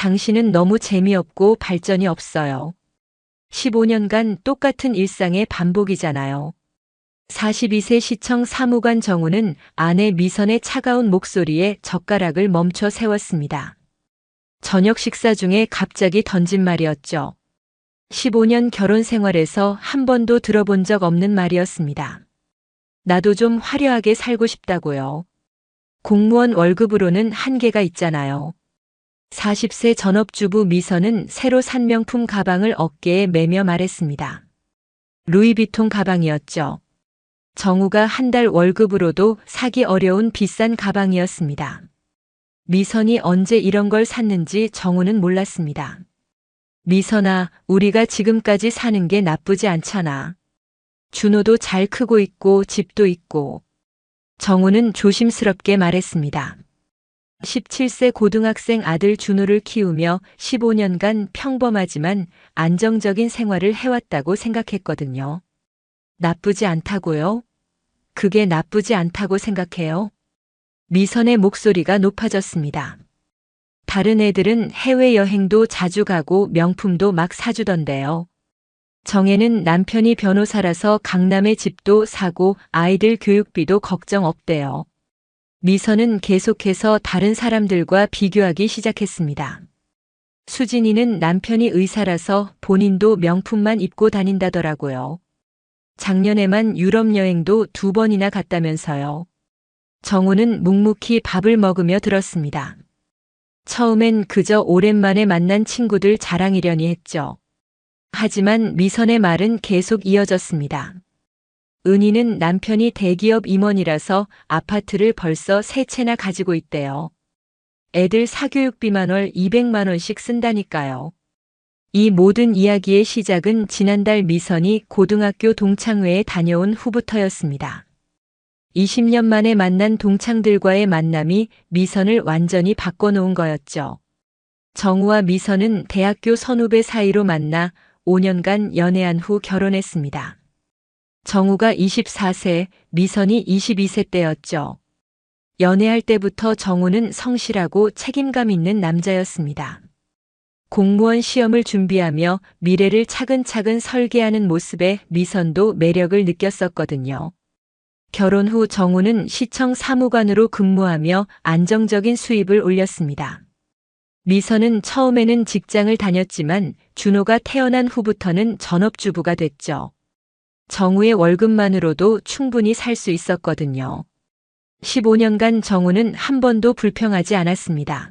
당신은 너무 재미없고 발전이 없어요. 15년간 똑같은 일상의 반복이잖아요. 42세 시청 사무관 정우는 아내 미선의 차가운 목소리에 젓가락을 멈춰 세웠습니다. 저녁 식사 중에 갑자기 던진 말이었죠. 15년 결혼 생활에서 한 번도 들어본 적 없는 말이었습니다. 나도 좀 화려하게 살고 싶다고요. 공무원 월급으로는 한계가 있잖아요. 40세 전업주부 미선은 새로 산 명품 가방을 어깨에 매며 말했습니다. 루이비통 가방이었죠. 정우가 한 달 월급으로도 사기 어려운 비싼 가방이었습니다. 미선이 언제 이런 걸 샀는지 정우는 몰랐습니다. 미선아, 우리가 지금까지 사는 게 나쁘지 않잖아. 준호도 잘 크고 있고 집도 있고. 정우는 조심스럽게 말했습니다. 17세 고등학생 아들 준호를 키우며 15년간 평범하지만 안정적인 생활을 해왔다고 생각했거든요. 나쁘지 않다고요? 그게 나쁘지 않다고 생각해요? 미선의 목소리가 높아졌습니다. 다른 애들은 해외여행도 자주 가고 명품도 막 사주던데요. 정혜는 남편이 변호사라서 강남에 집도 사고 아이들 교육비도 걱정 없대요. 미선은 계속해서 다른 사람들과 비교하기 시작했습니다. 수진이는 남편이 의사라서 본인도 명품만 입고 다닌다더라고요. 작년에만 유럽 여행도 2번이나 갔다면서요. 정우는 묵묵히 밥을 먹으며 들었습니다. 처음엔 그저 오랜만에 만난 친구들 자랑이려니 했죠. 하지만 미선의 말은 계속 이어졌습니다. 은희는 남편이 대기업 임원이라서 아파트를 벌써 3채나 가지고 있대요. 애들 사교육비만 월 200만 원씩 쓴다니까요. 이 모든 이야기의 시작은 지난달 미선이 고등학교 동창회에 다녀온 후부터였습니다. 20년 만에 만난 동창들과의 만남이 미선을 완전히 바꿔놓은 거였죠. 정우와 미선은 대학교 선후배 사이로 만나 5년간 연애한 후 결혼했습니다. 정우가 24세, 미선이 22세 때였죠. 연애할 때부터 정우는 성실하고 책임감 있는 남자였습니다. 공무원 시험을 준비하며 미래를 차근차근 설계하는 모습에 미선도 매력을 느꼈었거든요. 결혼 후 정우는 시청 사무관으로 근무하며 안정적인 수입을 올렸습니다. 미선은 처음에는 직장을 다녔지만 준호가 태어난 후부터는 전업주부가 됐죠. 정우의 월급만으로도 충분히 살 수 있었거든요. 15년간 정우는 한 번도 불평하지 않았습니다.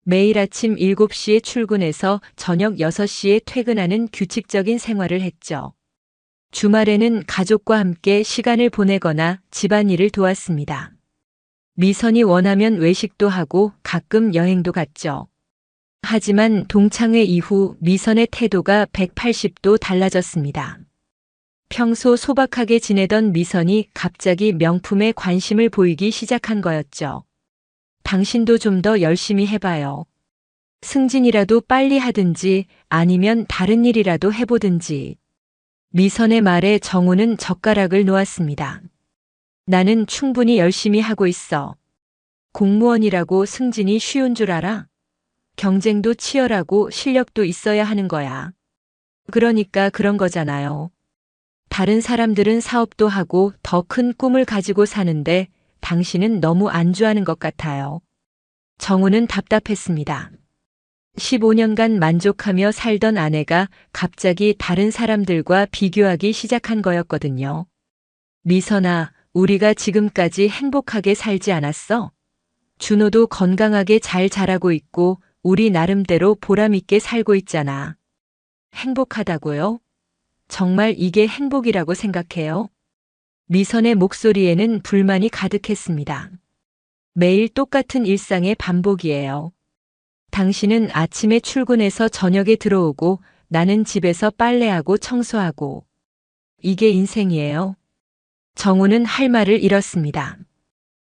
매일 아침 7시에 출근해서 저녁 6시에 퇴근하는 규칙적인 생활을 했죠. 주말에는 가족과 함께 시간을 보내거나 집안일을 도왔습니다. 미선이 원하면 외식도 하고 가끔 여행도 갔죠. 하지만 동창회 이후 미선의 태도가 180도 달라졌습니다. 평소 소박하게 지내던 미선이 갑자기 명품에 관심을 보이기 시작한 거였죠. 당신도 좀 더 열심히 해봐요. 승진이라도 빨리 하든지 아니면 다른 일이라도 해보든지. 미선의 말에 정우는 젓가락을 놓았습니다. 나는 충분히 열심히 하고 있어. 공무원이라고 승진이 쉬운 줄 알아? 경쟁도 치열하고 실력도 있어야 하는 거야. 그러니까 그런 거잖아요. 다른 사람들은 사업도 하고 더 큰 꿈을 가지고 사는데 당신은 너무 안주하는 것 같아요. 정우는 답답했습니다. 15년간 만족하며 살던 아내가 갑자기 다른 사람들과 비교하기 시작한 거였거든요. 미선아, 우리가 지금까지 행복하게 살지 않았어? 준호도 건강하게 잘 자라고 있고 우리 나름대로 보람있게 살고 있잖아. 행복하다고요? 정말 이게 행복이라고 생각해요? 미선의 목소리에는 불만이 가득했습니다. 매일 똑같은 일상의 반복이에요. 당신은 아침에 출근해서 저녁에 들어오고 나는 집에서 빨래하고 청소하고. 이게 인생이에요. 정우는 할 말을 잃었습니다.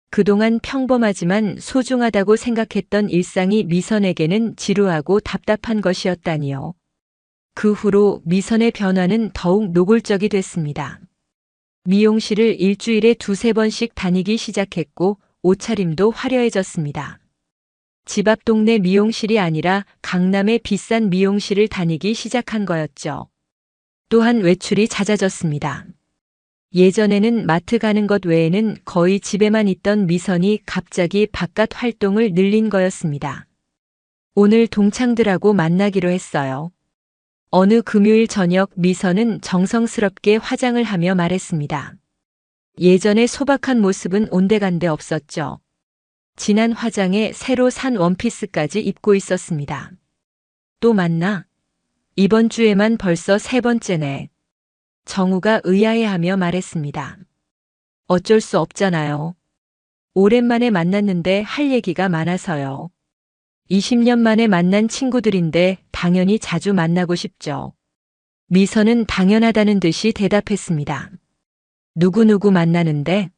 그동안 평범하지만 소중하다고 생각했던 일상이 미선에게는 지루하고 답답한 것이었다니요. 그 후로 미선의 변화는 더욱 노골적이 됐습니다. 미용실을 일주일에 2~3번씩 다니기 시작했고 옷차림도 화려해졌습니다. 집 앞 동네 미용실이 아니라 강남의 비싼 미용실을 다니기 시작한 거였죠. 또한 외출이 잦아졌습니다. 예전에는 마트 가는 것 외에는 거의 집에만 있던 미선이 갑자기 바깥 활동을 늘린 거였습니다. 오늘 동창들하고 만나기로 했어요. 어느 금요일 저녁 미선은 정성스럽게 화장을 하며 말했습니다. 예전의 소박한 모습은 온데간데 없었죠. 진한 화장에 새로 산 원피스까지 입고 있었습니다. 또 만나? 이번 주에만 벌써 3번째네. 정우가 의아해하며 말했습니다. 어쩔 수 없잖아요. 오랜만에 만났는데 할 얘기가 많아서요. 20년 만에 만난 친구들인데 당연히 자주 만나고 싶죠. 미선은 당연하다는 듯이 대답했습니다. 누구누구 만나는데?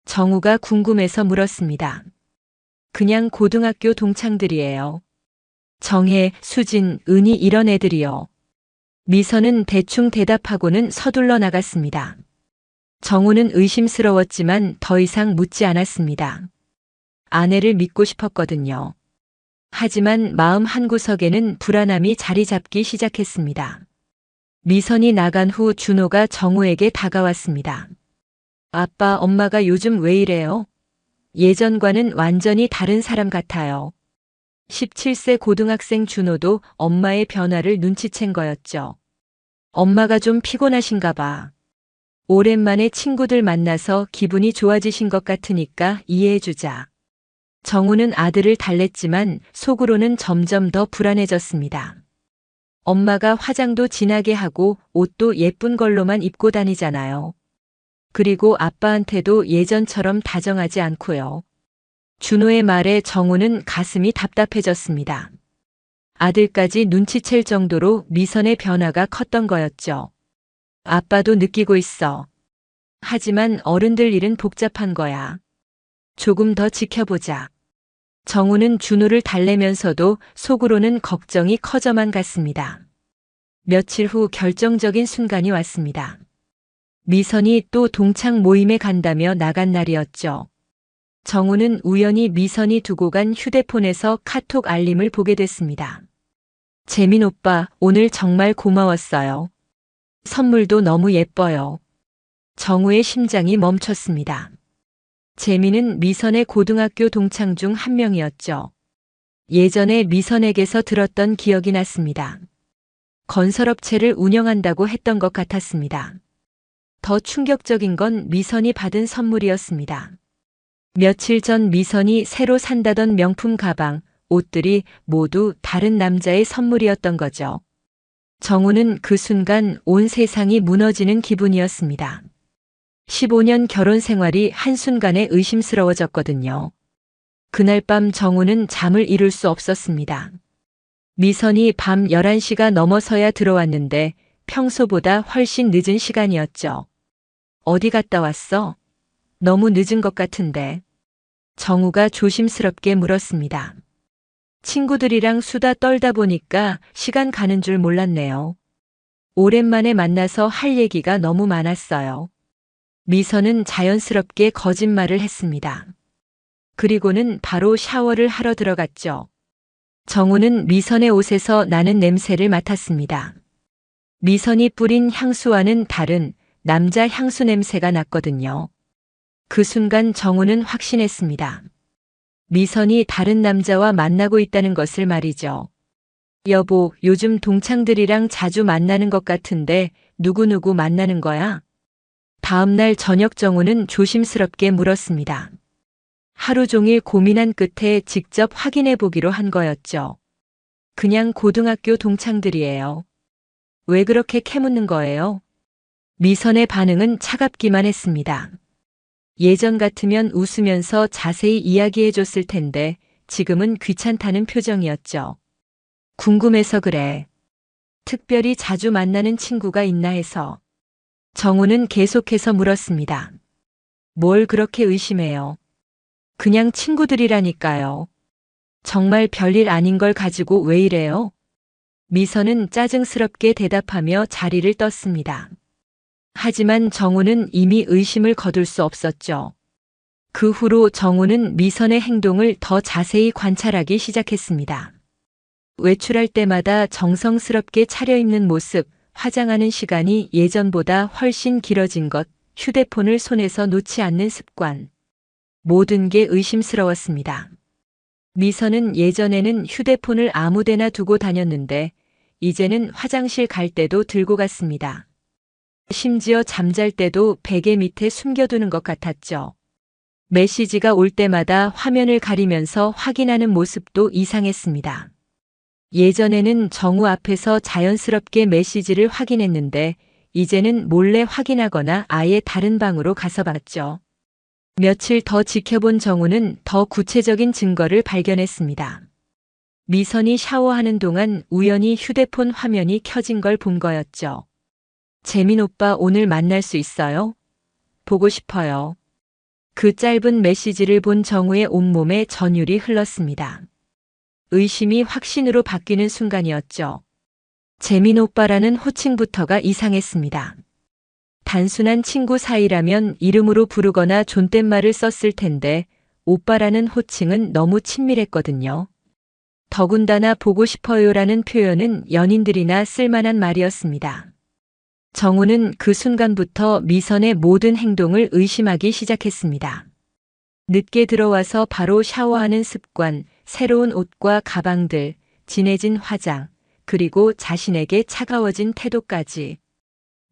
정우가 궁금해서 물었습니다. 그냥 고등학교 동창들이에요. 정혜, 수진, 은희 이런 애들이요. 미선은 대충 대답하고는 서둘러 나갔습니다. 정우는 의심스러웠지만 더 이상 묻지 않았습니다. 아내를 믿고 싶었거든요. 하지만 마음 한구석에는 불안함이 자리 잡기 시작했습니다. 미선이 나간 후 준호가 정우에게 다가왔습니다. 아빠, 엄마가 요즘 왜 이래요? 예전과는 완전히 다른 사람 같아요. 17세 고등학생 준호도 엄마의 변화를 눈치챈 거였죠. 엄마가 좀 피곤하신가 봐. 오랜만에 친구들 만나서 기분이 좋아지신 것 같으니까 이해해주자. 정우는 아들을 달랬지만 속으로는 점점 더 불안해졌습니다. 엄마가 화장도 진하게 하고 옷도 예쁜 걸로만 입고 다니잖아요. 그리고 아빠한테도 예전처럼 다정하지 않고요. 준호의 말에 정우는 가슴이 답답해졌습니다. 아들까지 눈치챌 정도로 미선의 변화가 컸던 거였죠. 아빠도 느끼고 있어. 하지만 어른들 일은 복잡한 거야. 조금 더 지켜보자. 정우는 준호를 달래면서도 속으로는 걱정이 커져만 갔습니다. 며칠 후 결정적인 순간이 왔습니다. 미선이 또 동창 모임에 간다며 나간 날이었죠. 정우는 우연히 미선이 두고 간 휴대폰에서 카톡 알림을 보게 됐습니다. 재민 오빠, 오늘 정말 고마웠어요. 선물도 너무 예뻐요. 정우의 심장이 멈췄습니다. 재민은 미선의 고등학교 동창 중 한 명이었죠. 예전에 미선에게서 들었던 기억이 났습니다. 건설업체를 운영한다고 했던 것 같았습니다. 더 충격적인 건 미선이 받은 선물이었습니다. 며칠 전 미선이 새로 산다던 명품 가방, 옷들이 모두 다른 남자의 선물이었던 거죠. 정우는 그 순간 온 세상이 무너지는 기분이었습니다. 15년 결혼 생활이 한순간에 의심스러워졌거든요. 그날 밤 정우는 잠을 이룰 수 없었습니다. 미선이 밤 11시가 넘어서야 들어왔는데 평소보다 훨씬 늦은 시간이었죠. 어디 갔다 왔어? 너무 늦은 것 같은데. 정우가 조심스럽게 물었습니다. 친구들이랑 수다 떨다 보니까 시간 가는 줄 몰랐네요. 오랜만에 만나서 할 얘기가 너무 많았어요. 미선은 자연스럽게 거짓말을 했습니다. 그리고는 바로 샤워를 하러 들어갔죠. 정우는 미선의 옷에서 나는 냄새를 맡았습니다. 미선이 뿌린 향수와는 다른 남자 향수 냄새가 났거든요. 그 순간 정우는 확신했습니다. 미선이 다른 남자와 만나고 있다는 것을 말이죠. 여보, 요즘 동창들이랑 자주 만나는 것 같은데 누구누구 만나는 거야? 다음 날 저녁 정우는 조심스럽게 물었습니다. 하루 종일 고민한 끝에 직접 확인해 보기로 한 거였죠. 그냥 고등학교 동창들이에요. 왜 그렇게 캐묻는 거예요? 미선의 반응은 차갑기만 했습니다. 예전 같으면 웃으면서 자세히 이야기해 줬을 텐데 지금은 귀찮다는 표정이었죠. 궁금해서 그래. 특별히 자주 만나는 친구가 있나 해서. 정우는 계속해서 물었습니다. 뭘 그렇게 의심해요? 그냥 친구들이라니까요. 정말 별일 아닌 걸 가지고 왜 이래요? 미선은 짜증스럽게 대답하며 자리를 떴습니다. 하지만 정우는 이미 의심을 거둘 수 없었죠. 그 후로 정우는 미선의 행동을 더 자세히 관찰하기 시작했습니다. 외출할 때마다 정성스럽게 차려입는 모습, 화장하는 시간이 예전보다 훨씬 길어진 것, 휴대폰을 손에서 놓지 않는 습관. 모든 게 의심스러웠습니다. 미선은 예전에는 휴대폰을 아무데나 두고 다녔는데 이제는 화장실 갈 때도 들고 갔습니다. 심지어 잠잘 때도 베개 밑에 숨겨두는 것 같았죠. 메시지가 올 때마다 화면을 가리면서 확인하는 모습도 이상했습니다. 예전에는 정우 앞에서 자연스럽게 메시지를 확인했는데 이제는 몰래 확인하거나 아예 다른 방으로 가서 봤죠. 며칠 더 지켜본 정우는 더 구체적인 증거를 발견했습니다. 미선이 샤워하는 동안 우연히 휴대폰 화면이 켜진 걸 본 거였죠. 재민 오빠 오늘 만날 수 있어요? 보고 싶어요. 그 짧은 메시지를 본 정우의 온몸에 전율이 흘렀습니다. 의심이 확신으로 바뀌는 순간이었죠. 재민 오빠라는 호칭부터가 이상했습니다. 단순한 친구 사이라면 이름으로 부르거나 존댓말을 썼을 텐데 오빠라는 호칭은 너무 친밀했거든요. 더군다나 보고 싶어요라는 표현은 연인들이나 쓸만한 말이었습니다. 정우는 그 순간부터 미선의 모든 행동을 의심하기 시작했습니다. 늦게 들어와서 바로 샤워하는 습관, 새로운 옷과 가방들, 진해진 화장, 그리고 자신에게 차가워진 태도까지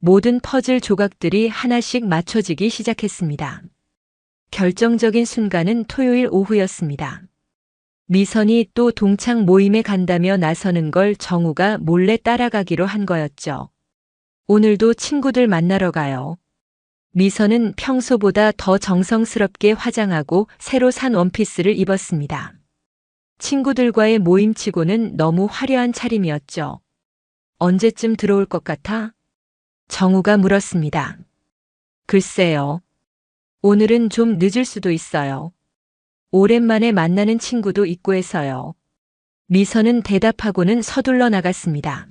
모든 퍼즐 조각들이 하나씩 맞춰지기 시작했습니다. 결정적인 순간은 토요일 오후였습니다. 미선이 또 동창 모임에 간다며 나서는 걸 정우가 몰래 따라가기로 한 거였죠. 오늘도 친구들 만나러 가요. 미선은 평소보다 더 정성스럽게 화장하고 새로 산 원피스를 입었습니다. 친구들과의 모임치고는 너무 화려한 차림이었죠. 언제쯤 들어올 것 같아? 정우가 물었습니다. 글쎄요. 오늘은 좀 늦을 수도 있어요. 오랜만에 만나는 친구도 있고 해서요. 미선은 대답하고는 서둘러 나갔습니다.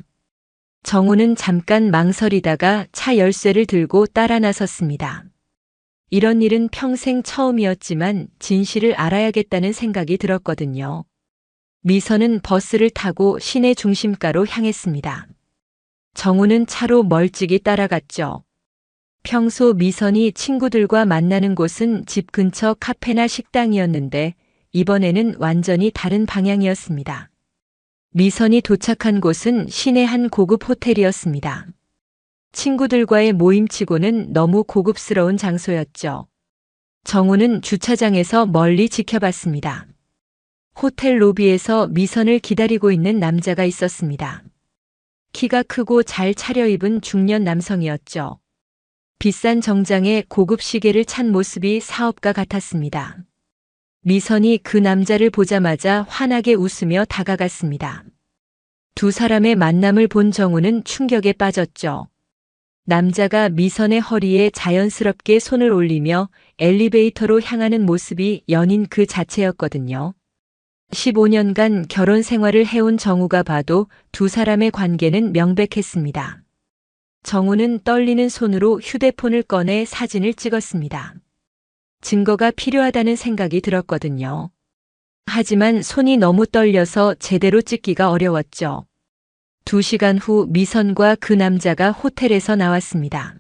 정우는 잠깐 망설이다가 차 열쇠를 들고 따라 나섰습니다. 이런 일은 평생 처음이었지만 진실을 알아야겠다는 생각이 들었거든요. 미선은 버스를 타고 시내 중심가로 향했습니다. 정우는 차로 멀찍이 따라갔죠. 평소 미선이 친구들과 만나는 곳은 집 근처 카페나 식당이었는데 이번에는 완전히 다른 방향이었습니다. 미선이 도착한 곳은 시내 한 고급 호텔이었습니다. 친구들과의 모임치고는 너무 고급스러운 장소였죠. 정우는 주차장에서 멀리 지켜봤습니다. 호텔 로비에서 미선을 기다리고 있는 남자가 있었습니다. 키가 크고 잘 차려입은 중년 남성이었죠. 비싼 정장에 고급 시계를 찬 모습이 사업가 같았습니다. 미선이 그 남자를 보자마자 환하게 웃으며 다가갔습니다. 두 사람의 만남을 본 정우는 충격에 빠졌죠. 남자가 미선의 허리에 자연스럽게 손을 올리며 엘리베이터로 향하는 모습이 연인 그 자체였거든요. 15년간 결혼 생활을 해온 정우가 봐도 두 사람의 관계는 명백했습니다. 정우는 떨리는 손으로 휴대폰을 꺼내 사진을 찍었습니다. 증거가 필요하다는 생각이 들었거든요. 하지만 손이 너무 떨려서 제대로 찍기가 어려웠죠. 2시간 후 미선과 그 남자가 호텔에서 나왔습니다.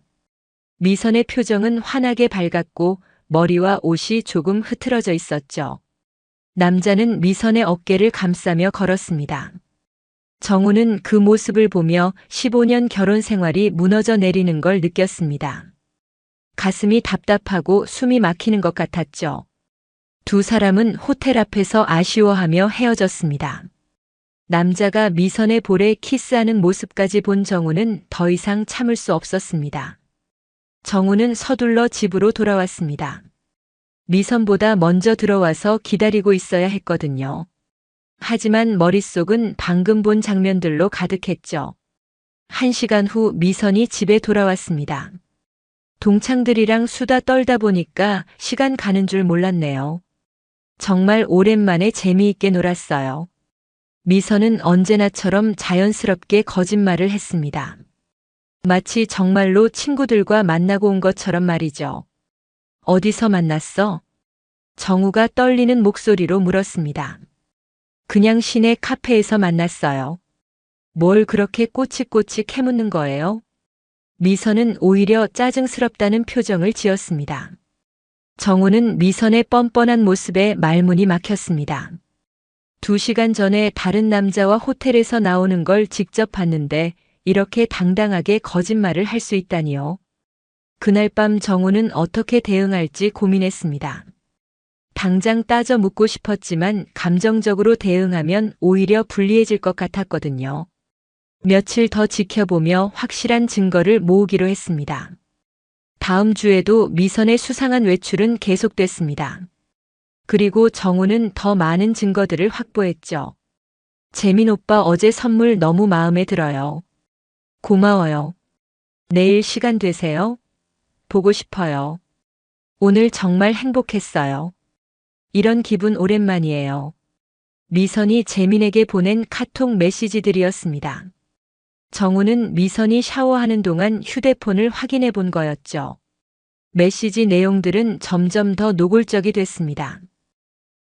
미선의 표정은 환하게 밝았고 머리와 옷이 조금 흐트러져 있었죠. 남자는 미선의 어깨를 감싸며 걸었습니다. 정우는 그 모습을 보며 15년 결혼 생활이 무너져 내리는 걸 느꼈습니다. 가슴이 답답하고 숨이 막히는 것 같았죠. 두 사람은 호텔 앞에서 아쉬워하며 헤어졌습니다. 남자가 미선의 볼에 키스하는 모습까지 본 정우는 더 이상 참을 수 없었습니다. 정우는 서둘러 집으로 돌아왔습니다. 미선보다 먼저 들어와서 기다리고 있어야 했거든요. 하지만 머릿속은 방금 본 장면들로 가득했죠. 1시간 후 미선이 집에 돌아왔습니다. 동창들이랑 수다 떨다 보니까 시간 가는 줄 몰랐네요. 정말 오랜만에 재미있게 놀았어요. 미선은 언제나처럼 자연스럽게 거짓말을 했습니다. 마치 정말로 친구들과 만나고 온 것처럼 말이죠. 어디서 만났어? 정우가 떨리는 목소리로 물었습니다. 그냥 시내 카페에서 만났어요. 뭘 그렇게 꼬치꼬치 캐묻는 거예요? 미선은 오히려 짜증스럽다는 표정을 지었습니다. 정우는 미선의 뻔뻔한 모습에 말문이 막혔습니다. 2시간 전에 다른 남자와 호텔에서 나오는 걸 직접 봤는데 이렇게 당당하게 거짓말을 할 수 있다니요. 그날 밤 정우는 어떻게 대응할지 고민했습니다. 당장 따져 묻고 싶었지만 감정적으로 대응하면 오히려 불리해질 것 같았거든요. 며칠 더 지켜보며 확실한 증거를 모으기로 했습니다. 다음 주에도 미선의 수상한 외출은 계속됐습니다. 그리고 정우는 더 많은 증거들을 확보했죠. 재민 오빠 어제 선물 너무 마음에 들어요. 고마워요. 내일 시간 되세요? 보고 싶어요. 오늘 정말 행복했어요. 이런 기분 오랜만이에요. 미선이 재민에게 보낸 카톡 메시지들이었습니다. 정우는 미선이 샤워하는 동안 휴대폰을 확인해 본 거였죠. 메시지 내용들은 점점 더 노골적이 됐습니다.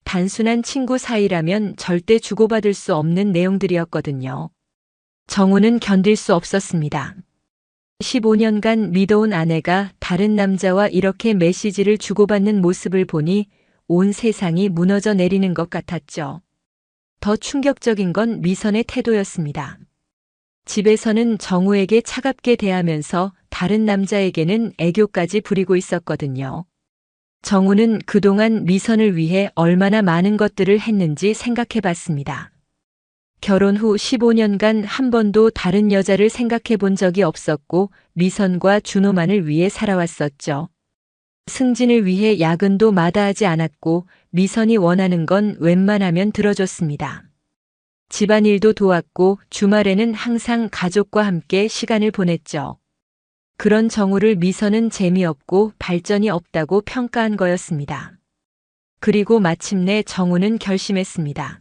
단순한 친구 사이라면 절대 주고받을 수 없는 내용들이었거든요. 정우는 견딜 수 없었습니다. 15년간 믿어온 아내가 다른 남자와 이렇게 메시지를 주고받는 모습을 보니 온 세상이 무너져 내리는 것 같았죠. 더 충격적인 건 미선의 태도였습니다. 집에서는 정우에게 차갑게 대하면서 다른 남자에게는 애교까지 부리고 있었거든요. 정우는 그동안 미선을 위해 얼마나 많은 것들을 했는지 생각해 봤습니다. 결혼 후 15년간 한 번도 다른 여자를 생각해 본 적이 없었고 미선과 준호만을 위해 살아왔었죠. 승진을 위해 야근도 마다하지 않았고 미선이 원하는 건 웬만하면 들어줬습니다. 집안일도 도왔고 주말에는 항상 가족과 함께 시간을 보냈죠. 그런 정우를 미선은 재미없고 발전이 없다고 평가한 거였습니다. 그리고 마침내 정우는 결심했습니다.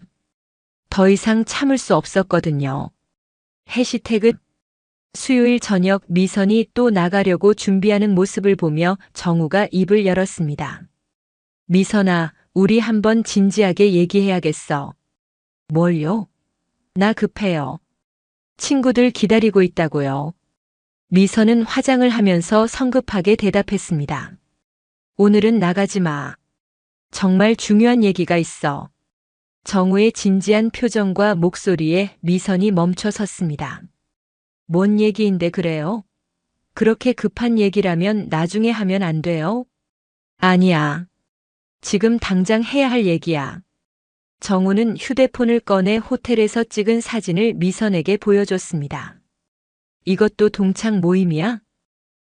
더 이상 참을 수 없었거든요. 해시태그 수요일 저녁 미선이 또 나가려고 준비하는 모습을 보며 정우가 입을 열었습니다. 미선아, 우리 한번 진지하게 얘기해야겠어. 뭘요? 나 급해요. 친구들 기다리고 있다고요. 미선은 화장을 하면서 성급하게 대답했습니다. 오늘은 나가지 마. 정말 중요한 얘기가 있어. 정우의 진지한 표정과 목소리에 미선이 멈춰 섰습니다. 뭔 얘기인데 그래요? 그렇게 급한 얘기라면 나중에 하면 안 돼요? 아니야. 지금 당장 해야 할 얘기야. 정우는 휴대폰을 꺼내 호텔에서 찍은 사진을 미선에게 보여줬습니다. 이것도 동창 모임이야?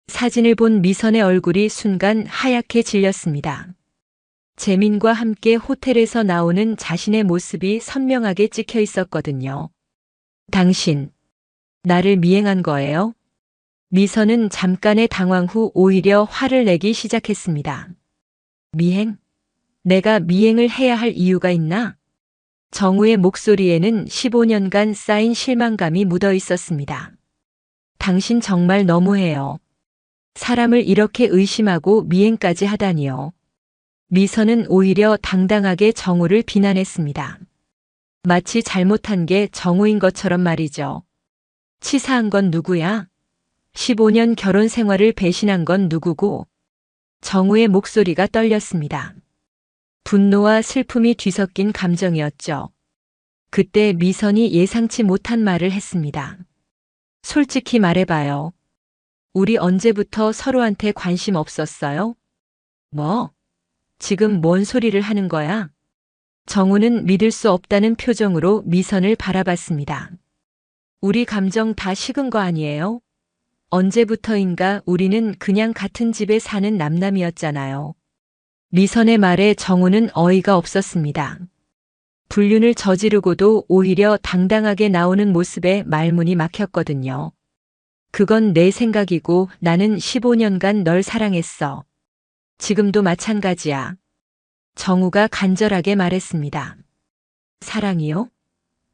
사진을 본 미선의 얼굴이 순간 하얗게 질렸습니다. 재민과 함께 호텔에서 나오는 자신의 모습이 선명하게 찍혀 있었거든요. 당신, 나를 미행한 거예요? 미선은 잠깐의 당황 후 오히려 화를 내기 시작했습니다. 미행? 내가 미행을 해야 할 이유가 있나? 정우의 목소리에는 15년간 쌓인 실망감이 묻어 있었습니다. 당신 정말 너무해요. 사람을 이렇게 의심하고 미행까지 하다니요. 미선은 오히려 당당하게 정우를 비난했습니다. 마치 잘못한 게 정우인 것처럼 말이죠. 치사한 건 누구야? 15년 결혼 생활을 배신한 건 누구고? 정우의 목소리가 떨렸습니다. 분노와 슬픔이 뒤섞인 감정이었죠. 그때 미선이 예상치 못한 말을 했습니다. 솔직히 말해봐요. 우리 언제부터 서로한테 관심 없었어요? 뭐? 지금 뭔 소리를 하는 거야? 정우는 믿을 수 없다는 표정으로 미선을 바라봤습니다. 우리 감정 다 식은 거 아니에요? 언제부터인가 우리는 그냥 같은 집에 사는 남남이었잖아요. 미선의 말에 정우는 어이가 없었습니다. 불륜을 저지르고도 오히려 당당하게 나오는 모습에 말문이 막혔거든요. 그건 내 생각이고 나는 15년간 널 사랑했어. 지금도 마찬가지야. 정우가 간절하게 말했습니다. 사랑이요?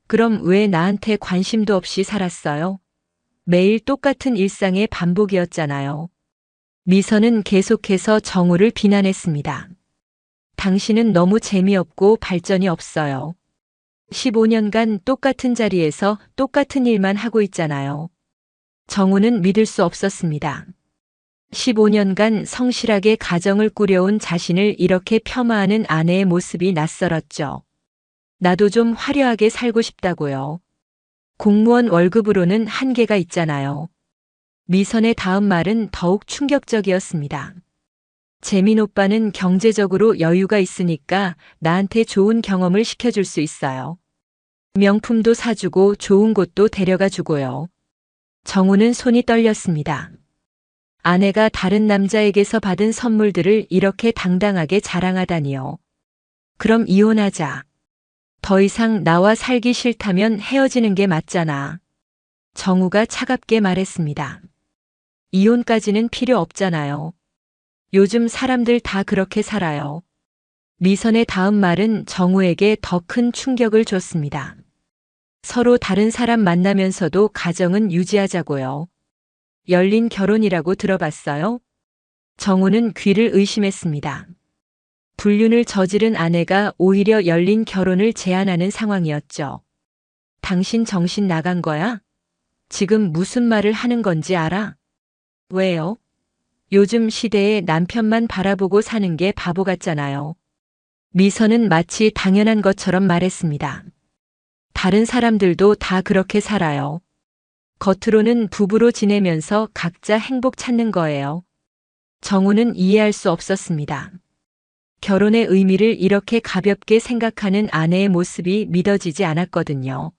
그럼 왜 나한테 관심도 없이 살았어요? 매일 똑같은 일상의 반복이었잖아요. 미선은 계속해서 정우를 비난했습니다. 당신은 너무 재미없고 발전이 없어요. 15년간 똑같은 자리에서 똑같은 일만 하고 있잖아요. 정우는 믿을 수 없었습니다. 15년간 성실하게 가정을 꾸려온 자신을 이렇게 폄하하는 아내의 모습이 낯설었죠. 나도 좀 화려하게 살고 싶다고요. 공무원 월급으로는 한계가 있잖아요. 미선의 다음 말은 더욱 충격적이었습니다. 재민 오빠는 경제적으로 여유가 있으니까 나한테 좋은 경험을 시켜줄 수 있어요. 명품도 사주고 좋은 곳도 데려가 주고요. 정우는 손이 떨렸습니다. 아내가 다른 남자에게서 받은 선물들을 이렇게 당당하게 자랑하다니요. 그럼 이혼하자. 더 이상 나와 살기 싫다면 헤어지는 게 맞잖아. 정우가 차갑게 말했습니다. 이혼까지는 필요 없잖아요. 요즘 사람들 다 그렇게 살아요. 미선의 다음 말은 정우에게 더 큰 충격을 줬습니다. 서로 다른 사람 만나면서도 가정은 유지하자고요. 열린 결혼이라고 들어봤어요? 정우는 귀를 의심했습니다. 불륜을 저지른 아내가 오히려 열린 결혼을 제안하는 상황이었죠. 당신 정신 나간 거야? 지금 무슨 말을 하는 건지 알아? 왜요? 요즘 시대에 남편만 바라보고 사는 게 바보 같잖아요. 미선은 마치 당연한 것처럼 말했습니다. 다른 사람들도 다 그렇게 살아요. 겉으로는 부부로 지내면서 각자 행복 찾는 거예요. 정우는 이해할 수 없었습니다. 결혼의 의미를 이렇게 가볍게 생각하는 아내의 모습이 믿어지지 않았거든요.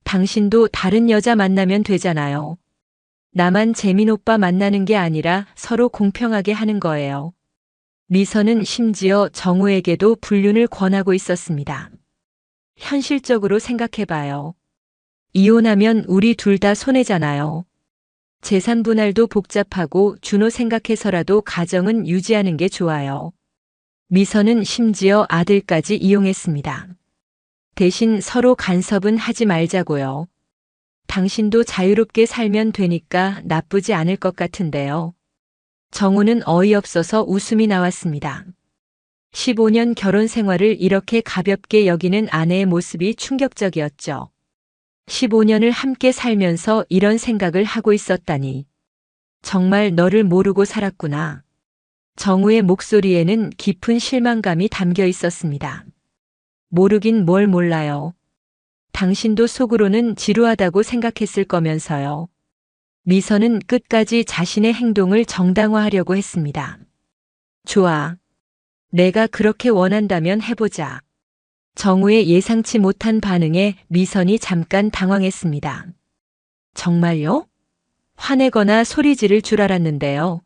당신도 다른 여자 만나면 되잖아요. 나만 재민 오빠 만나는 게 아니라 서로 공평하게 하는 거예요. 미선은 심지어 정우에게도 불륜을 권하고 있었습니다. 현실적으로 생각해봐요. 이혼하면 우리 둘 다 손해잖아요. 재산 분할도 복잡하고 준호 생각해서라도 가정은 유지하는 게 좋아요. 미선은 심지어 아들까지 이용했습니다. 대신 서로 간섭은 하지 말자고요. 당신도 자유롭게 살면 되니까 나쁘지 않을 것 같은데요. 정우는 어이없어서 웃음이 나왔습니다. 15년 결혼 생활을 이렇게 가볍게 여기는 아내의 모습이 충격적이었죠. 15년을 함께 살면서 이런 생각을 하고 있었다니. 정말 너를 모르고 살았구나. 정우의 목소리에는 깊은 실망감이 담겨 있었습니다. 모르긴 뭘 몰라요. 당신도 속으로는 지루하다고 생각했을 거면서요. 미선은 끝까지 자신의 행동을 정당화하려고 했습니다. 좋아. 내가 그렇게 원한다면 해보자. 정우의 예상치 못한 반응에 미선이 잠깐 당황했습니다. 정말요? 화내거나 소리 지를 줄 알았는데요.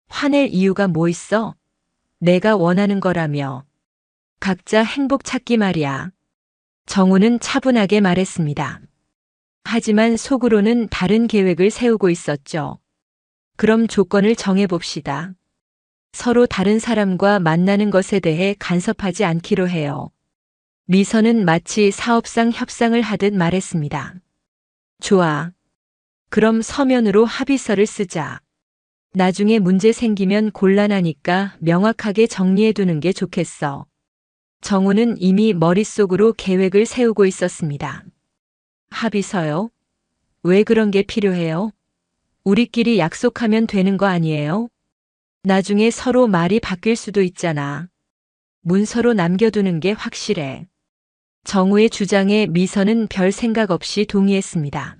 화낼 이유가 뭐 있어? 내가 원하는 거라며. 각자 행복 찾기 말이야. 정우는 차분하게 말했습니다. 하지만 속으로는 다른 계획을 세우고 있었죠. 그럼 조건을 정해봅시다. 서로 다른 사람과 만나는 것에 대해 간섭하지 않기로 해요. 미선은 마치 사업상 협상을 하듯 말했습니다. 좋아. 그럼 서면으로 합의서를 쓰자. 나중에 문제 생기면 곤란하니까 명확하게 정리해두는 게 좋겠어. 정우는 이미 머릿속으로 계획을 세우고 있었습니다. 합의서요? 왜 그런 게 필요해요? 우리끼리 약속하면 되는 거 아니에요? 나중에 서로 말이 바뀔 수도 있잖아. 문서로 남겨두는 게 확실해. 정우의 주장에 미선은 별 생각 없이 동의했습니다.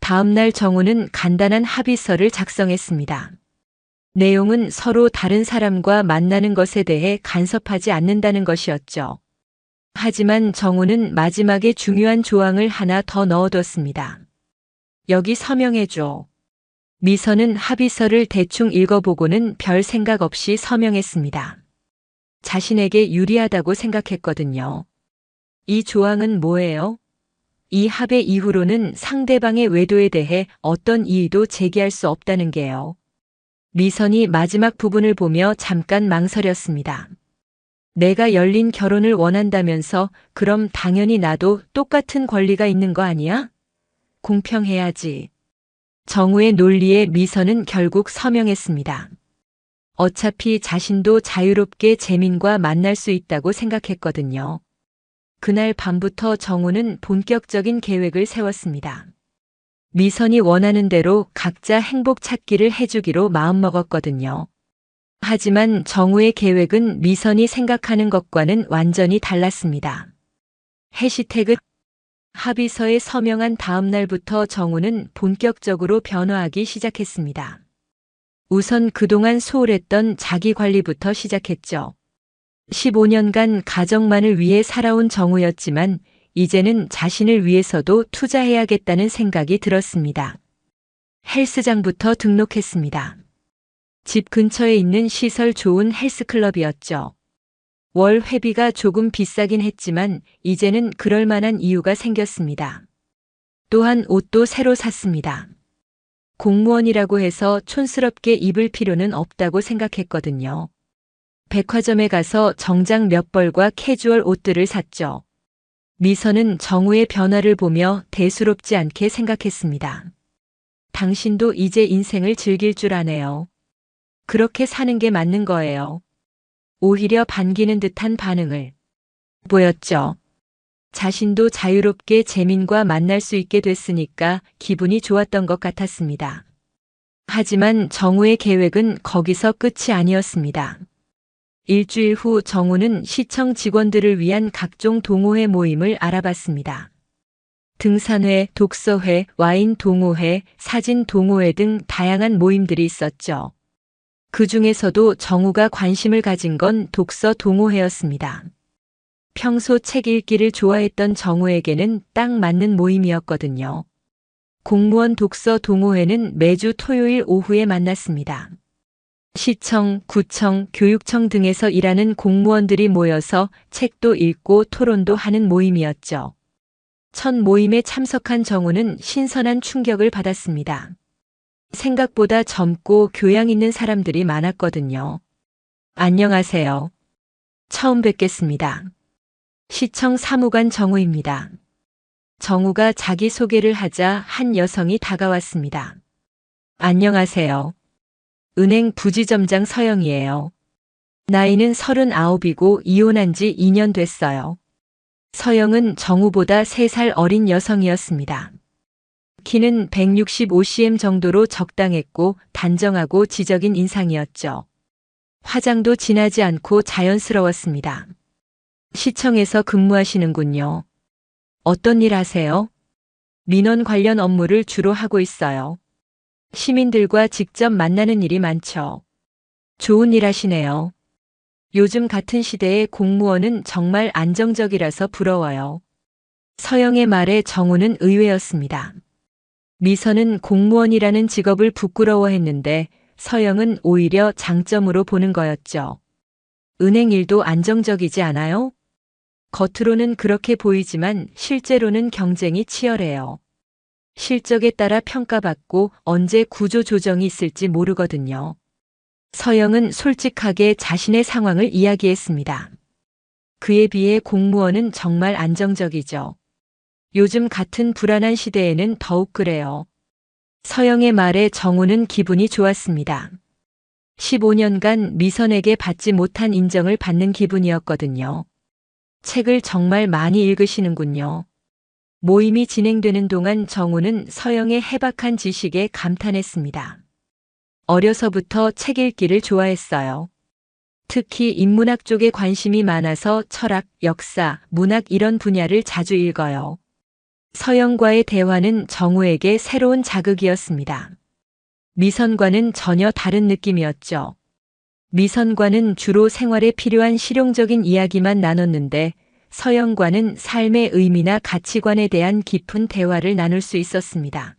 다음 날 정우는 간단한 합의서를 작성했습니다. 내용은 서로 다른 사람과 만나는 것에 대해 간섭하지 않는다는 것이었죠. 하지만 정우는 마지막에 중요한 조항을 하나 더 넣어뒀습니다. 여기 서명해줘. 미선은 합의서를 대충 읽어보고는 별 생각 없이 서명했습니다. 자신에게 유리하다고 생각했거든요. 이 조항은 뭐예요? 이 합의 이후로는 상대방의 외도에 대해 어떤 이의도 제기할 수 없다는 게요. 미선이 마지막 부분을 보며 잠깐 망설였습니다. 내가 열린 결혼을 원한다면서 그럼 당연히 나도 똑같은 권리가 있는 거 아니야? 공평해야지. 정우의 논리에 미선은 결국 서명했습니다. 어차피 자신도 자유롭게 재민과 만날 수 있다고 생각했거든요. 그날 밤부터 정우는 본격적인 계획을 세웠습니다. 미선이 원하는 대로 각자 행복 찾기를 해주기로 마음먹었거든요. 하지만 정우의 계획은 미선이 생각하는 것과는 완전히 달랐습니다. 해시태그 합의서에 서명한 다음 날부터 정우는 본격적으로 변화하기 시작했습니다. 우선 그동안 소홀했던 자기 관리부터 시작했죠. 15년간 가정만을 위해 살아온 정우였지만 이제는 자신을 위해서도 투자해야겠다는 생각이 들었습니다. 헬스장부터 등록했습니다. 집 근처에 있는 시설 좋은 헬스클럽이었죠. 월 회비가 조금 비싸긴 했지만 이제는 그럴 만한 이유가 생겼습니다. 또한 옷도 새로 샀습니다. 공무원이라고 해서 촌스럽게 입을 필요는 없다고 생각했거든요. 백화점에 가서 정장 몇 벌과 캐주얼 옷들을 샀죠. 미선은 정우의 변화를 보며 대수롭지 않게 생각했습니다. 당신도 이제 인생을 즐길 줄 아네요. 그렇게 사는 게 맞는 거예요. 오히려 반기는 듯한 반응을 보였죠. 자신도 자유롭게 재민과 만날 수 있게 됐으니까 기분이 좋았던 것 같았습니다. 하지만 정우의 계획은 거기서 끝이 아니었습니다. 일주일 후 정우는 시청 직원들을 위한 각종 동호회 모임을 알아봤습니다. 등산회, 독서회, 와인 동호회, 사진 동호회 등 다양한 모임들이 있었죠. 그 중에서도 정우가 관심을 가진 건 독서 동호회였습니다. 평소 책 읽기를 좋아했던 정우에게는 딱 맞는 모임이었거든요. 공무원 독서 동호회는 매주 토요일 오후에 만났습니다. 시청, 구청, 교육청 등에서 일하는 공무원들이 모여서 책도 읽고 토론도 하는 모임이었죠. 첫 모임에 참석한 정우는 신선한 충격을 받았습니다. 생각보다 젊고 교양 있는 사람들이 많았거든요. 안녕하세요. 처음 뵙겠습니다. 시청 사무관 정우입니다. 정우가 자기소개를 하자 한 여성이 다가왔습니다. 안녕하세요. 은행 부지점장 서영이에요. 나이는 39이고 이혼한 지 2년 됐어요. 서영은 정우보다 3살 어린 여성이었습니다. 키는 165cm 정도로 적당했고 단정하고 지적인 인상이었죠. 화장도 진하지 않고 자연스러웠습니다. 시청에서 근무하시는군요. 어떤 일 하세요? 민원 관련 업무를 주로 하고 있어요. 시민들과 직접 만나는 일이 많죠. 좋은 일 하시네요. 요즘 같은 시대의 공무원은 정말 안정적이라서 부러워요. 서영의 말에 정우는 의외였습니다. 미선은 공무원이라는 직업을 부끄러워했는데 서영은 오히려 장점으로 보는 거였죠. 은행 일도 안정적이지 않아요? 겉으로는 그렇게 보이지만 실제로는 경쟁이 치열해요. 실적에 따라 평가받고 언제 구조 조정이 있을지 모르거든요. 서영은 솔직하게 자신의 상황을 이야기했습니다. 그에 비해 공무원은 정말 안정적이죠. 요즘 같은 불안한 시대에는 더욱 그래요. 서영의 말에 정우는 기분이 좋았습니다. 15년간 미선에게 받지 못한 인정을 받는 기분이었거든요. 책을 정말 많이 읽으시는군요. 모임이 진행되는 동안 정우는 서영의 해박한 지식에 감탄했습니다. 어려서부터 책 읽기를 좋아했어요. 특히 인문학 쪽에 관심이 많아서 철학, 역사, 문학 이런 분야를 자주 읽어요. 서영과의 대화는 정우에게 새로운 자극이었습니다. 미선과는 전혀 다른 느낌이었죠. 미선과는 주로 생활에 필요한 실용적인 이야기만 나눴는데 서영과는 삶의 의미나 가치관에 대한 깊은 대화를 나눌 수 있었습니다.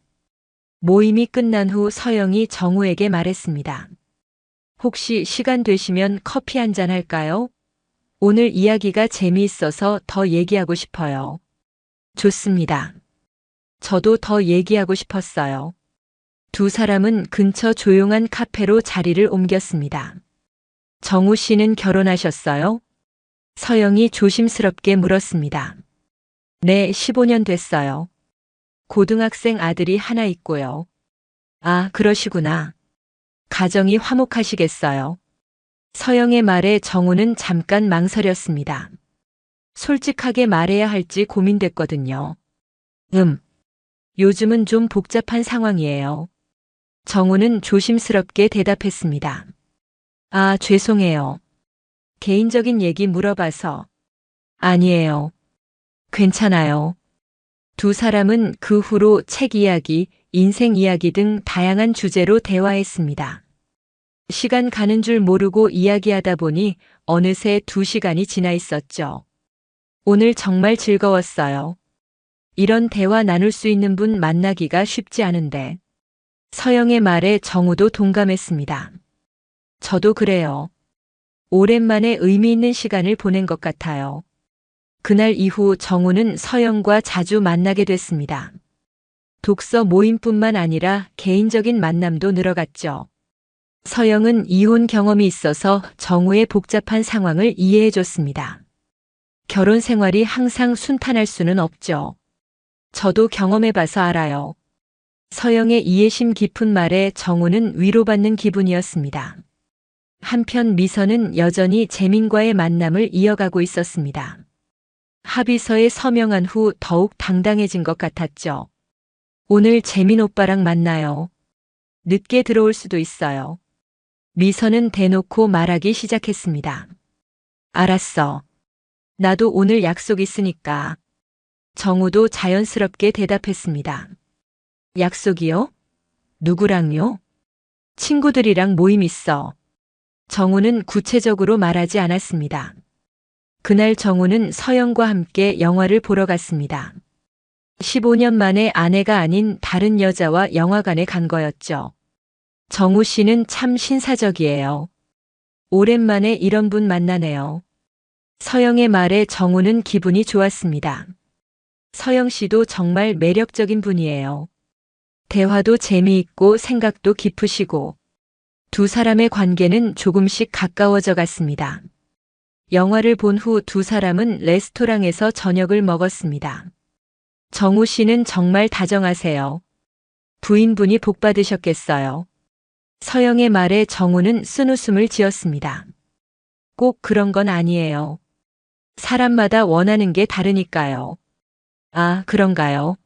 모임이 끝난 후 서영이 정우에게 말했습니다. 혹시 시간 되시면 커피 한잔 할까요? 오늘 이야기가 재미있어서 더 얘기하고 싶어요. 좋습니다. 저도 더 얘기하고 싶었어요. 두 사람은 근처 조용한 카페로 자리를 옮겼습니다. 정우 씨는 결혼하셨어요? 서영이 조심스럽게 물었습니다. 네, 15년 됐어요. 고등학생 아들이 하나 있고요. 아, 그러시구나. 가정이 화목하시겠어요. 서영의 말에 정우는 잠깐 망설였습니다. 솔직하게 말해야 할지 고민됐거든요. 요즘은 좀 복잡한 상황이에요. 정우는 조심스럽게 대답했습니다. 아, 죄송해요. 개인적인 얘기 물어봐서. 아니에요. 괜찮아요. 두 사람은 그 후로 책 이야기, 인생 이야기 등 다양한 주제로 대화했습니다. 시간 가는 줄 모르고 이야기하다 보니 어느새 2시간이 지나 있었죠. 오늘 정말 즐거웠어요. 이런 대화 나눌 수 있는 분 만나기가 쉽지 않은데. 서영의 말에 정우도 동감했습니다. 저도 그래요. 오랜만에 의미 있는 시간을 보낸 것 같아요. 그날 이후 정우는 서영과 자주 만나게 됐습니다. 독서 모임뿐만 아니라 개인적인 만남도 늘어갔죠. 서영은 이혼 경험이 있어서 정우의 복잡한 상황을 이해해 줬습니다. 결혼 생활이 항상 순탄할 수는 없죠. 저도 경험해봐서 알아요. 서영의 이해심 깊은 말에 정우는 위로받는 기분이었습니다. 한편 미선은 여전히 재민과의 만남을 이어가고 있었습니다. 합의서에 서명한 후 더욱 당당해진 것 같았죠. 오늘 재민 오빠랑 만나요. 늦게 들어올 수도 있어요. 미선은 대놓고 말하기 시작했습니다. 알았어. 나도 오늘 약속 있으니까. 정우도 자연스럽게 대답했습니다. 약속이요? 누구랑요? 친구들이랑 모임 있어. 정우는 구체적으로 말하지 않았습니다. 그날 정우는 서영과 함께 영화를 보러 갔습니다. 15년 만에 아내가 아닌 다른 여자와 영화관에 간 거였죠. 정우 씨는 참 신사적이에요. 오랜만에 이런 분 만나네요. 서영의 말에 정우는 기분이 좋았습니다. 서영 씨도 정말 매력적인 분이에요. 대화도 재미있고 생각도 깊으시고 두 사람의 관계는 조금씩 가까워져 갔습니다. 영화를 본 후 두 사람은 레스토랑에서 저녁을 먹었습니다. 정우 씨는 정말 다정하세요. 부인분이 복 받으셨겠어요. 서영의 말에 정우는 쓴웃음을 지었습니다. 꼭 그런 건 아니에요. 사람마다 원하는 게 다르니까요. 아, 그런가요?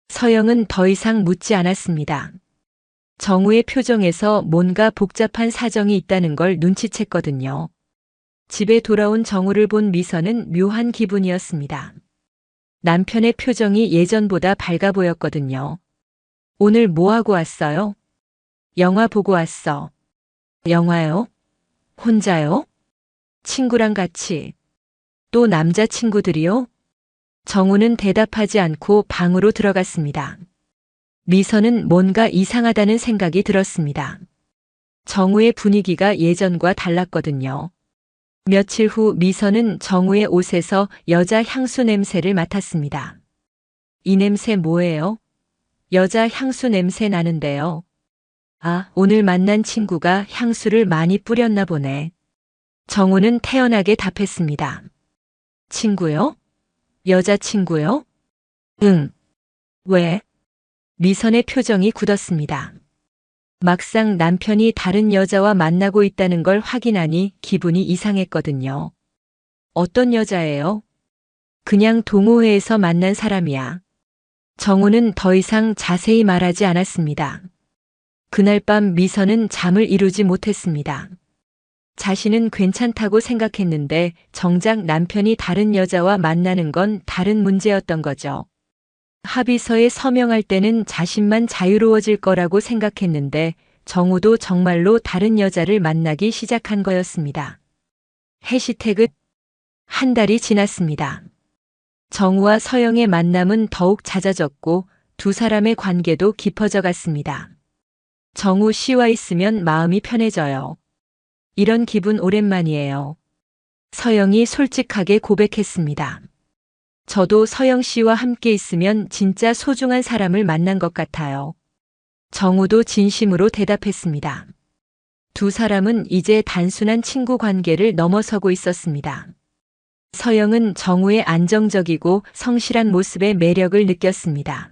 서영은 더 이상 묻지 않았습니다. 정우의 표정에서 뭔가 복잡한 사정이 있다는 걸 눈치챘거든요. 집에 돌아온 정우를 본 미선은 묘한 기분이었습니다. 남편의 표정이 예전보다 밝아 보였거든요. 오늘 뭐 하고 왔어요? 영화 보고 왔어. 영화요? 혼자요? 친구랑 같이. 또 남자친구들이요? 정우는 대답하지 않고 방으로 들어갔습니다. 미선은 뭔가 이상하다는 생각이 들었습니다. 정우의 분위기가 예전과 달랐거든요. 며칠 후 미선은 정우의 옷에서 여자 향수 냄새를 맡았습니다. 이 냄새 뭐예요? 여자 향수 냄새 나는데요. 아, 오늘 만난 친구가 향수를 많이 뿌렸나 보네. 정우는 태연하게 답했습니다. 친구요? 여자친구요? 응. 왜? 미선의 표정이 굳었습니다. 막상 남편이 다른 여자와 만나고 있다는 걸 확인하니 기분이 이상했거든요. 어떤 여자예요? 그냥 동호회에서 만난 사람이야. 정우는 더 이상 자세히 말하지 않았습니다. 그날 밤 미선은 잠을 이루지 못했습니다. 자신은 괜찮다고 생각했는데 정작 남편이 다른 여자와 만나는 건 다른 문제였던 거죠. 합의서에 서명할 때는 자신만 자유로워질 거라고 생각했는데 정우도 정말로 다른 여자를 만나기 시작한 거였습니다. 해시태그 한 달이 지났습니다. 정우와 서영의 만남은 더욱 잦아졌고 두 사람의 관계도 깊어져 갔습니다. 정우 씨와 있으면 마음이 편해져요. 이런 기분 오랜만이에요. 서영이 솔직하게 고백했습니다. 저도 서영 씨와 함께 있으면 진짜 소중한 사람을 만난 것 같아요. 정우도 진심으로 대답했습니다. 두 사람은 이제 단순한 친구 관계를 넘어서고 있었습니다. 서영은 정우의 안정적이고 성실한 모습에 매력을 느꼈습니다.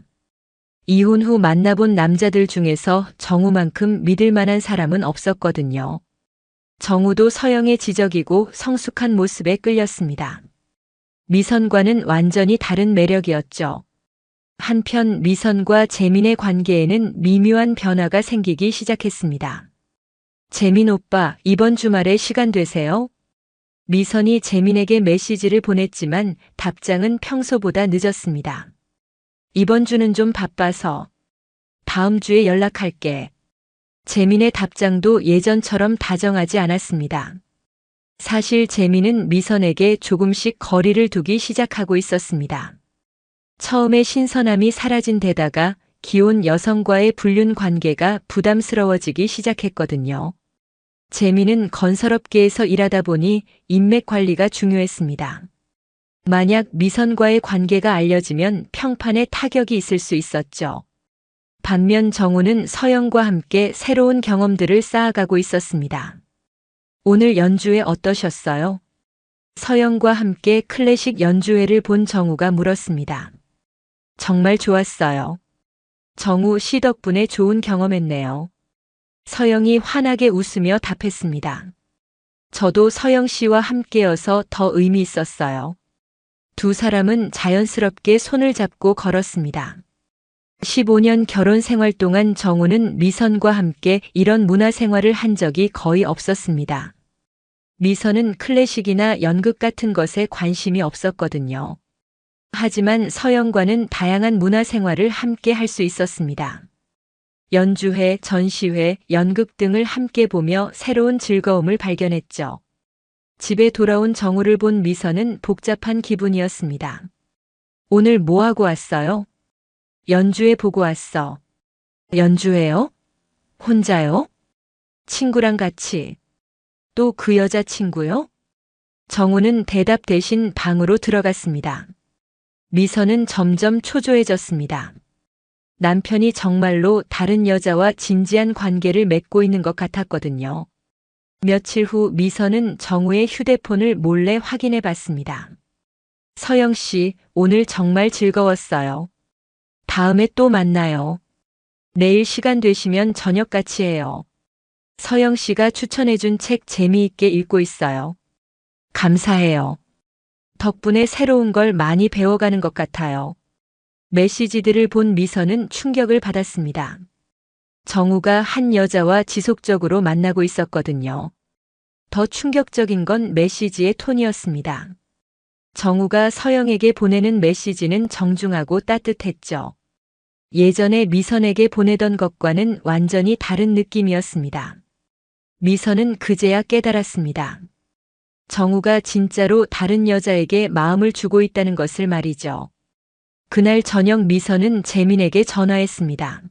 이혼 후 만나본 남자들 중에서 정우만큼 믿을 만한 사람은 없었거든요. 정우도 서영의 지적이고 성숙한 모습에 끌렸습니다. 미선과는 완전히 다른 매력이었죠. 한편 미선과 재민의 관계에는 미묘한 변화가 생기기 시작했습니다. 재민 오빠, 이번 주말에 시간 되세요? 미선이 재민에게 메시지를 보냈지만 답장은 평소보다 늦었습니다. 이번 주는 좀 바빠서 다음 주에 연락할게. 재민의 답장도 예전처럼 다정하지 않았습니다. 사실 재민은 미선에게 조금씩 거리를 두기 시작하고 있었습니다. 처음에 신선함이 사라진 데다가 기혼 여성과의 불륜 관계가 부담스러워지기 시작했거든요. 재민은 건설업계에서 일하다 보니 인맥 관리가 중요했습니다. 만약 미선과의 관계가 알려지면 평판에 타격이 있을 수 있었죠. 반면 정우는 서영과 함께 새로운 경험들을 쌓아가고 있었습니다. 오늘 연주회 어떠셨어요? 서영과 함께 클래식 연주회를 본 정우가 물었습니다. 정말 좋았어요. 정우 씨 덕분에 좋은 경험했네요. 서영이 환하게 웃으며 답했습니다. 저도 서영 씨와 함께여서 더 의미 있었어요. 두 사람은 자연스럽게 손을 잡고 걸었습니다. 15년 결혼 생활 동안 정우는 미선과 함께 이런 문화 생활을 한 적이 거의 없었습니다. 미선은 클래식이나 연극 같은 것에 관심이 없었거든요. 하지만 서영과는 다양한 문화 생활을 함께 할 수 있었습니다. 연주회, 전시회, 연극 등을 함께 보며 새로운 즐거움을 발견했죠. 집에 돌아온 정우를 본 미선은 복잡한 기분이었습니다. 오늘 뭐 하고 왔어요? 연주회 보고 왔어. 연주회요? 혼자요? 친구랑 같이. 또 그 여자친구요? 정우는 대답 대신 방으로 들어갔습니다. 미선은 점점 초조해졌습니다. 남편이 정말로 다른 여자와 진지한 관계를 맺고 있는 것 같았거든요. 며칠 후 미선은 정우의 휴대폰을 몰래 확인해 봤습니다. 서영 씨, 오늘 정말 즐거웠어요. 다음에 또 만나요. 내일 시간 되시면 저녁 같이 해요. 서영 씨가 추천해준 책 재미있게 읽고 있어요. 감사해요. 덕분에 새로운 걸 많이 배워가는 것 같아요. 메시지들을 본 미선은 충격을 받았습니다. 정우가 한 여자와 지속적으로 만나고 있었거든요. 더 충격적인 건 메시지의 톤이었습니다. 정우가 서영에게 보내는 메시지는 정중하고 따뜻했죠. 예전에 미선에게 보내던 것과는 완전히 다른 느낌이었습니다. 미선은 그제야 깨달았습니다. 정우가 진짜로 다른 여자에게 마음을 주고 있다는 것을 말이죠. 그날 저녁 미선은 재민에게 전화했습니다.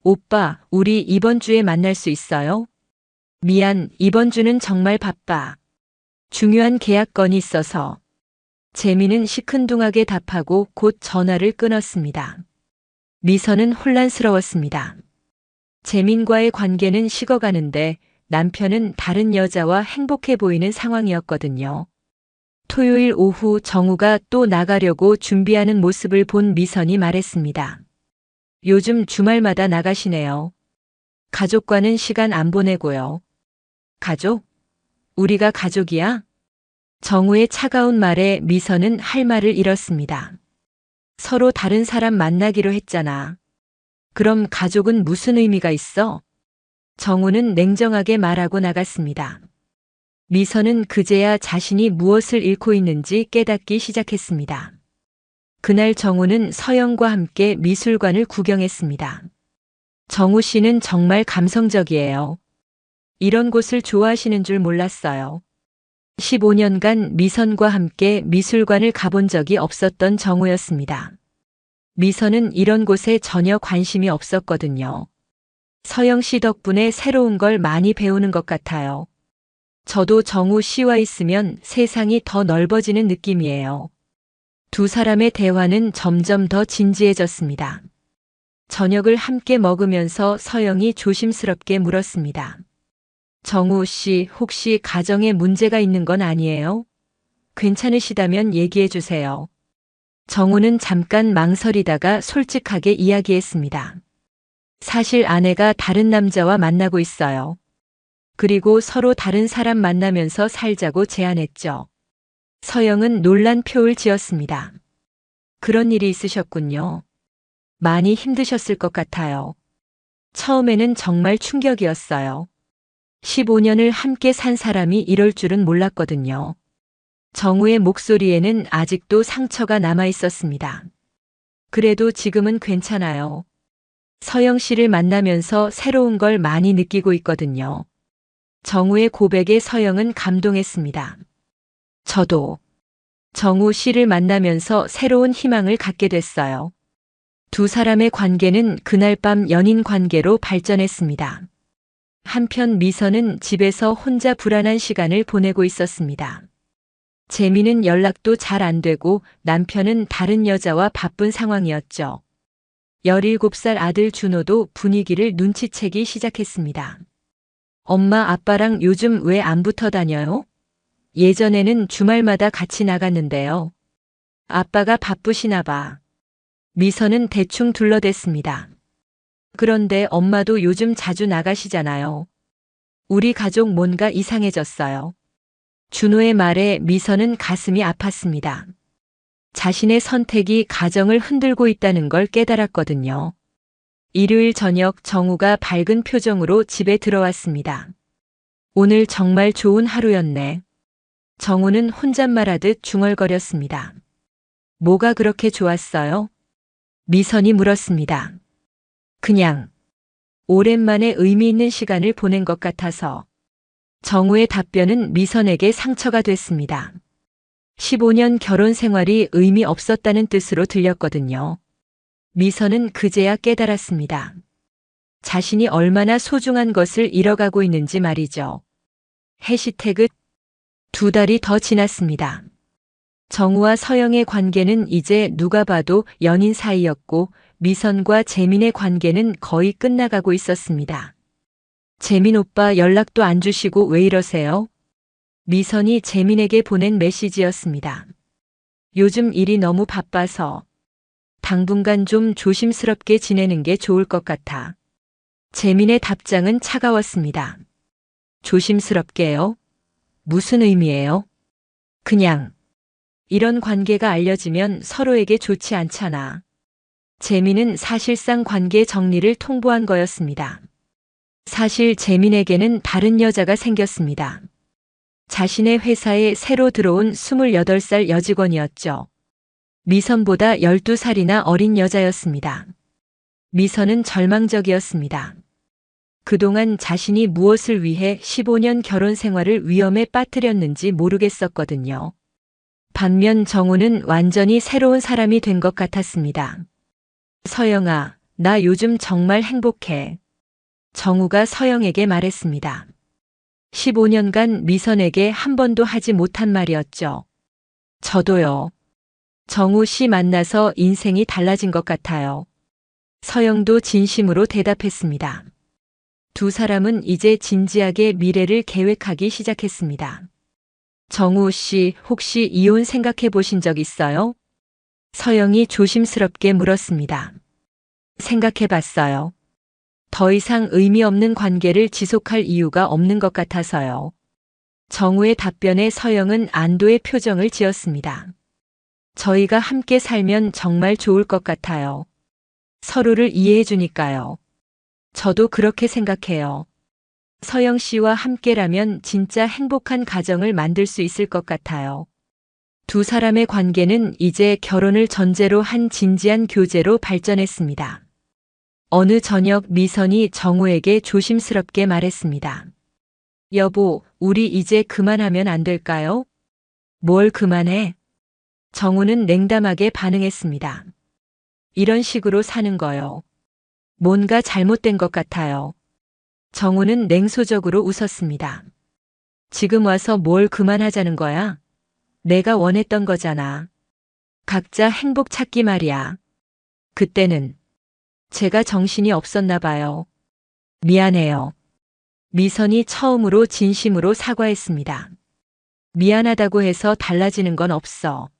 오빠, 우리 이번 주에 만날 수 있어요? 미안, 이번 주는 정말 바빠. 중요한 계약 건이 있어서. 재민은 시큰둥하게 답하고 곧 전화를 끊었습니다. 미선은 혼란스러웠습니다. 재민과의 관계는 식어가는데 남편은 다른 여자와 행복해 보이는 상황이었거든요. 토요일 오후 정우가 또 나가려고 준비하는 모습을 본 미선이 말했습니다. 요즘 주말마다 나가시네요. 가족과는 시간 안 보내고요. 가족? 우리가 가족이야? 정우의 차가운 말에 미선은 할 말을 잃었습니다. 서로 다른 사람 만나기로 했잖아. 그럼 가족은 무슨 의미가 있어? 정우는 냉정하게 말하고 나갔습니다. 미선은 그제야 자신이 무엇을 잃고 있는지 깨닫기 시작했습니다. 그날 정우는 서영과 함께 미술관을 구경했습니다. 정우 씨는 정말 감성적이에요. 이런 곳을 좋아하시는 줄 몰랐어요. 15년간 미선과 함께 미술관을 가본 적이 없었던 정우였습니다. 미선은 이런 곳에 전혀 관심이 없었거든요. 서영 씨 덕분에 새로운 걸 많이 배우는 것 같아요. 저도 정우 씨와 있으면 세상이 더 넓어지는 느낌이에요. 두 사람의 대화는 점점 더 진지해졌습니다. 저녁을 함께 먹으면서 서영이 조심스럽게 물었습니다. 정우 씨, 혹시 가정에 문제가 있는 건 아니에요? 괜찮으시다면 얘기해 주세요. 정우는 잠깐 망설이다가 솔직하게 이야기했습니다. 사실 아내가 다른 남자와 만나고 있어요. 그리고 서로 다른 사람 만나면서 살자고 제안했죠. 서영은 놀란 표를 지었습니다. 그런 일이 있으셨군요. 많이 힘드셨을 것 같아요. 처음에는 정말 충격이었어요. 15년을 함께 산 사람이 이럴 줄은 몰랐거든요. 정우의 목소리에는 아직도 상처가 남아 있었습니다. 그래도 지금은 괜찮아요. 서영 씨를 만나면서 새로운 걸 많이 느끼고 있거든요. 정우의 고백에 서영은 감동했습니다. 저도 정우 씨를 만나면서 새로운 희망을 갖게 됐어요. 두 사람의 관계는 그날 밤 연인 관계로 발전했습니다. 한편 미선은 집에서 혼자 불안한 시간을 보내고 있었습니다. 재미는 연락도 잘 안 되고 남편은 다른 여자와 바쁜 상황이었죠. 17살 아들 준호도 분위기를 눈치채기 시작했습니다. 엄마 아빠랑 요즘 왜 안 붙어 다녀요? 예전에는 주말마다 같이 나갔는데요. 아빠가 바쁘시나 봐. 미선은 대충 둘러댔습니다. 그런데 엄마도 요즘 자주 나가시잖아요. 우리 가족 뭔가 이상해졌어요. 준호의 말에 미선은 가슴이 아팠습니다. 자신의 선택이 가정을 흔들고 있다는 걸 깨달았거든요. 일요일 저녁 정우가 밝은 표정으로 집에 들어왔습니다. 오늘 정말 좋은 하루였네. 정우는 혼잣말하듯 중얼거렸습니다. 뭐가 그렇게 좋았어요? 미선이 물었습니다. 그냥 오랜만에 의미 있는 시간을 보낸 것 같아서. 정우의 답변은 미선에게 상처가 됐습니다. 15년 결혼 생활이 의미 없었다는 뜻으로 들렸거든요. 미선은 그제야 깨달았습니다. 자신이 얼마나 소중한 것을 잃어가고 있는지 말이죠. 해시태그 2달이 더 지났습니다. 정우와 서영의 관계는 이제 누가 봐도 연인 사이였고 미선과 재민의 관계는 거의 끝나가고 있었습니다. 재민 오빠 연락도 안 주시고 왜 이러세요? 미선이 재민에게 보낸 메시지였습니다. 요즘 일이 너무 바빠서 당분간 좀 조심스럽게 지내는 게 좋을 것 같아. 재민의 답장은 차가웠습니다. 조심스럽게요? 무슨 의미예요? 그냥 이런 관계가 알려지면 서로에게 좋지 않잖아. 재민은 사실상 관계 정리를 통보한 거였습니다. 사실 재민에게는 다른 여자가 생겼습니다. 자신의 회사에 새로 들어온 28살 여직원이었죠. 미선보다 12살이나 어린 여자였습니다. 미선은 절망적이었습니다. 그동안 자신이 무엇을 위해 15년 결혼 생활을 위험에 빠뜨렸는지 모르겠었거든요. 반면 정우는 완전히 새로운 사람이 된 것 같았습니다. 서영아, 나 요즘 정말 행복해. 정우가 서영에게 말했습니다. 15년간 미선에게 한 번도 하지 못한 말이었죠. 저도요. 정우 씨 만나서 인생이 달라진 것 같아요. 서영도 진심으로 대답했습니다. 두 사람은 이제 진지하게 미래를 계획하기 시작했습니다. 정우 씨, 혹시 이혼 생각해 보신 적 있어요? 서영이 조심스럽게 물었습니다. 생각해 봤어요. 더 이상 의미 없는 관계를 지속할 이유가 없는 것 같아서요. 정우의 답변에 서영은 안도의 표정을 지었습니다. 저희가 함께 살면 정말 좋을 것 같아요. 서로를 이해해 주니까요. 저도 그렇게 생각해요. 서영 씨와 함께라면 진짜 행복한 가정을 만들 수 있을 것 같아요. 두 사람의 관계는 이제 결혼을 전제로 한 진지한 교제로 발전했습니다. 어느 저녁 미선이 정우에게 조심스럽게 말했습니다. 여보, 우리 이제 그만하면 안 될까요? 뭘 그만해? 정우는 냉담하게 반응했습니다. 이런 식으로 사는 거요. 뭔가 잘못된 것 같아요. 정우는 냉소적으로 웃었습니다. 지금 와서 뭘 그만하자는 거야? 내가 원했던 거잖아. 각자 행복 찾기 말이야. 그때는 제가 정신이 없었나 봐요. 미안해요. 미선이 처음으로 진심으로 사과했습니다. 미안하다고 해서 달라지는 건 없어.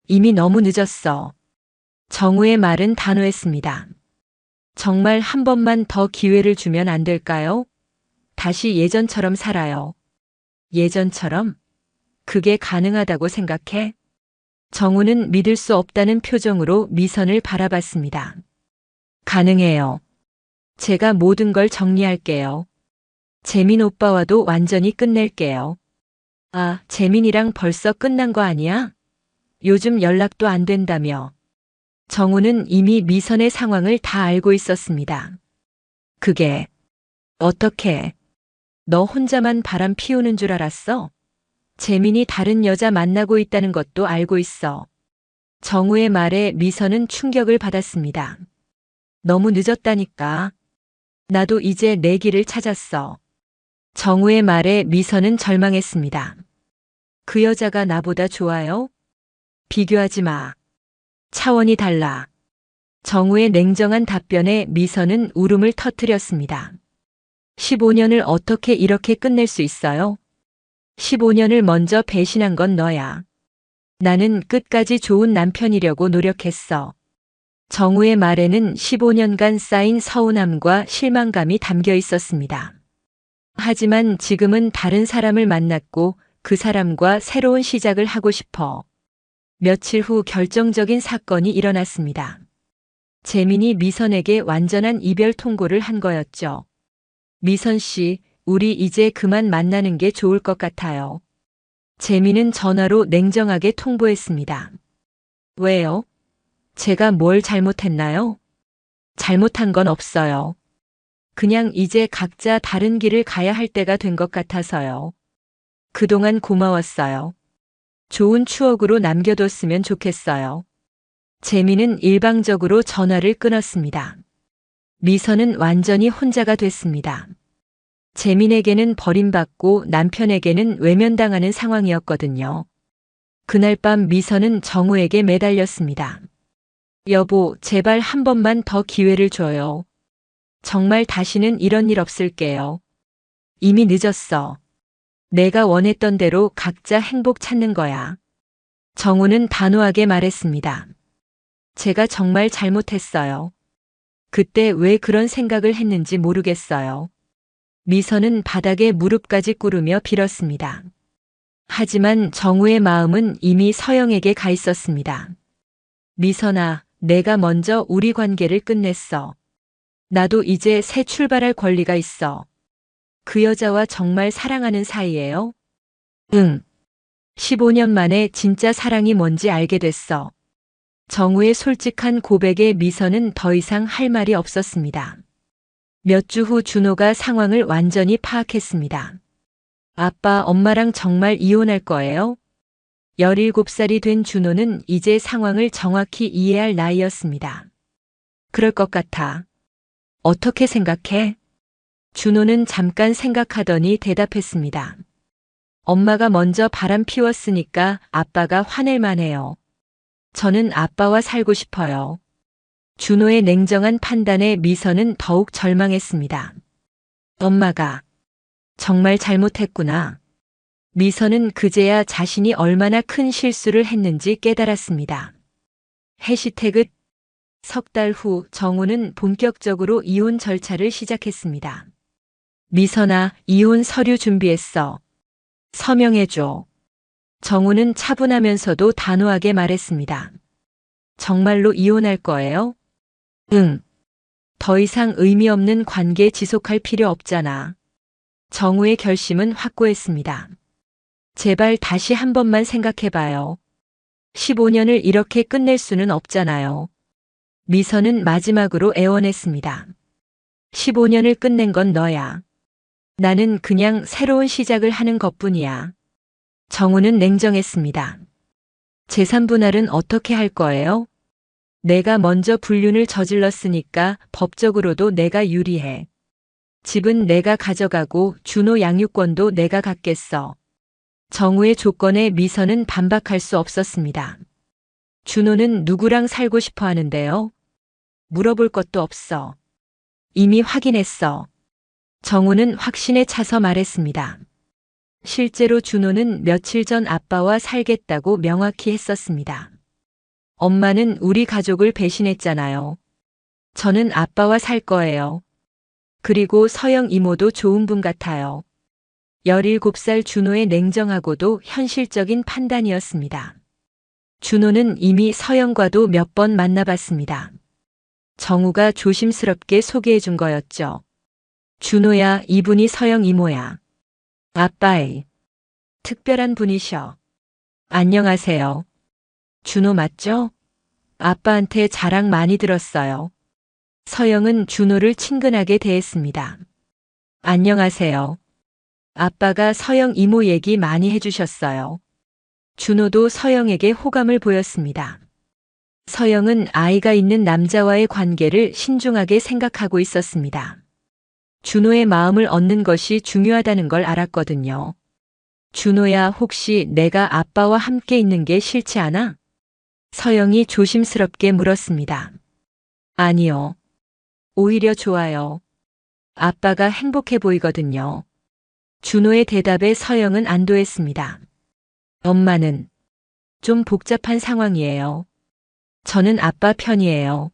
이미 너무 늦었어. 정우의 말은 단호했습니다. 정말 한 번만 더 기회를 주면 안 될까요? 다시 예전처럼 살아요. 예전처럼? 그게 가능하다고 생각해? 정우는 믿을 수 없다는 표정으로 미선을 바라봤습니다. 가능해요. 제가 모든 걸 정리할게요. 재민 오빠와도 완전히 끝낼게요. 아, 재민이랑 벌써 끝난 거 아니야? 요즘 연락도 안 된다며. 정우는 이미 미선의 상황을 다 알고 있었습니다. 그게 어떻게 너 혼자만 바람 피우는 줄 알았어? 재민이 다른 여자 만나고 있다는 것도 알고 있어. 정우의 말에 미선은 충격을 받았습니다. 너무 늦었다니까. 나도 이제 내 길을 찾았어. 정우의 말에 미선은 절망했습니다. 그 여자가 나보다 좋아요? 비교하지 마. 차원이 달라. 정우의 냉정한 답변에 미선은 울음을 터뜨렸습니다. 15년을 어떻게 이렇게 끝낼 수 있어요? 15년을 먼저 배신한 건 너야. 나는 끝까지 좋은 남편이려고 노력했어. 정우의 말에는 15년간 쌓인 서운함과 실망감이 담겨 있었습니다. 하지만 지금은 다른 사람을 만났고 그 사람과 새로운 시작을 하고 싶어. 며칠 후 결정적인 사건이 일어났습니다. 재민이 미선에게 완전한 이별 통보를 한 거였죠. 미선 씨, 우리 이제 그만 만나는 게 좋을 것 같아요. 재민은 전화로 냉정하게 통보했습니다. 왜요? 제가 뭘 잘못했나요? 잘못한 건 없어요. 그냥 이제 각자 다른 길을 가야 할 때가 된 것 같아서요. 그동안 고마웠어요. 좋은 추억으로 남겨뒀으면 좋겠어요. 재민은 일방적으로 전화를 끊었습니다. 미선은 완전히 혼자가 됐습니다. 재민에게는 버림받고 남편에게는 외면당하는 상황이었거든요. 그날 밤 미선은 정우에게 매달렸습니다. 여보, 제발 한 번만 더 기회를 줘요. 정말 다시는 이런 일 없을게요. 이미 늦었어. 내가 원했던 대로 각자 행복 찾는 거야. 정우는 단호하게 말했습니다. 제가 정말 잘못했어요. 그때 왜 그런 생각을 했는지 모르겠어요. 미선은 바닥에 무릎까지 꿇으며 빌었습니다. 하지만 정우의 마음은 이미 서영에게 가 있었습니다. 미선아, 내가 먼저 우리 관계를 끝냈어. 나도 이제 새 출발할 권리가 있어. 그 여자와 정말 사랑하는 사이예요? 응. 15년 만에 진짜 사랑이 뭔지 알게 됐어. 정우의 솔직한 고백에 미선은 더 이상 할 말이 없었습니다. 몇 주 후 준호가 상황을 완전히 파악했습니다. 아빠, 엄마랑 정말 이혼할 거예요? 17살이 된 준호는 이제 상황을 정확히 이해할 나이였습니다. 그럴 것 같아. 어떻게 생각해? 준호는 잠깐 생각하더니 대답했습니다. 엄마가 먼저 바람 피웠으니까 아빠가 화낼 만해요. 저는 아빠와 살고 싶어요. 준호의 냉정한 판단에 미선은 더욱 절망했습니다. 엄마가 정말 잘못했구나. 미선은 그제야 자신이 얼마나 큰 실수를 했는지 깨달았습니다. 해시태그 석 달 후 정우는 본격적으로 이혼 절차를 시작했습니다. 미선아, 이혼 서류 준비했어. 서명해줘. 정우는 차분하면서도 단호하게 말했습니다. 정말로 이혼할 거예요? 응. 더 이상 의미 없는 관계 지속할 필요 없잖아. 정우의 결심은 확고했습니다. 제발 다시 한 번만 생각해봐요. 15년을 이렇게 끝낼 수는 없잖아요. 미선은 마지막으로 애원했습니다. 15년을 끝낸 건 너야. 나는 그냥 새로운 시작을 하는 것뿐이야. 정우는 냉정했습니다. 재산 분할은 어떻게 할 거예요? 내가 먼저 불륜을 저질렀으니까 법적으로도 내가 유리해. 집은 내가 가져가고 준호 양육권도 내가 갖겠어. 정우의 조건에 미선은 반박할 수 없었습니다. 준호는 누구랑 살고 싶어 하는데요? 물어볼 것도 없어. 이미 확인했어. 정우는 확신에 차서 말했습니다. 실제로 준호는 며칠 전 아빠와 살겠다고 명확히 했었습니다. 엄마는 우리 가족을 배신했잖아요. 저는 아빠와 살 거예요. 그리고 서영 이모도 좋은 분 같아요. 17살 준호의 냉정하고도 현실적인 판단이었습니다. 준호는 이미 서영과도 몇 번 만나봤습니다. 정우가 조심스럽게 소개해 준 거였죠. 준호야, 이분이 서영 이모야. 아빠의 특별한 분이셔. 안녕하세요. 준호 맞죠? 아빠한테 자랑 많이 들었어요. 서영은 준호를 친근하게 대했습니다. 안녕하세요. 아빠가 서영 이모 얘기 많이 해주셨어요. 준호도 서영에게 호감을 보였습니다. 서영은 아이가 있는 남자와의 관계를 신중하게 생각하고 있었습니다. 준호의 마음을 얻는 것이 중요하다는 걸 알았거든요. 준호야, 혹시 내가 아빠와 함께 있는 게 싫지 않아? 서영이 조심스럽게 물었습니다. 아니요. 오히려 좋아요. 아빠가 행복해 보이거든요. 준호의 대답에 서영은 안도했습니다. 엄마는 좀 복잡한 상황이에요. 저는 아빠 편이에요.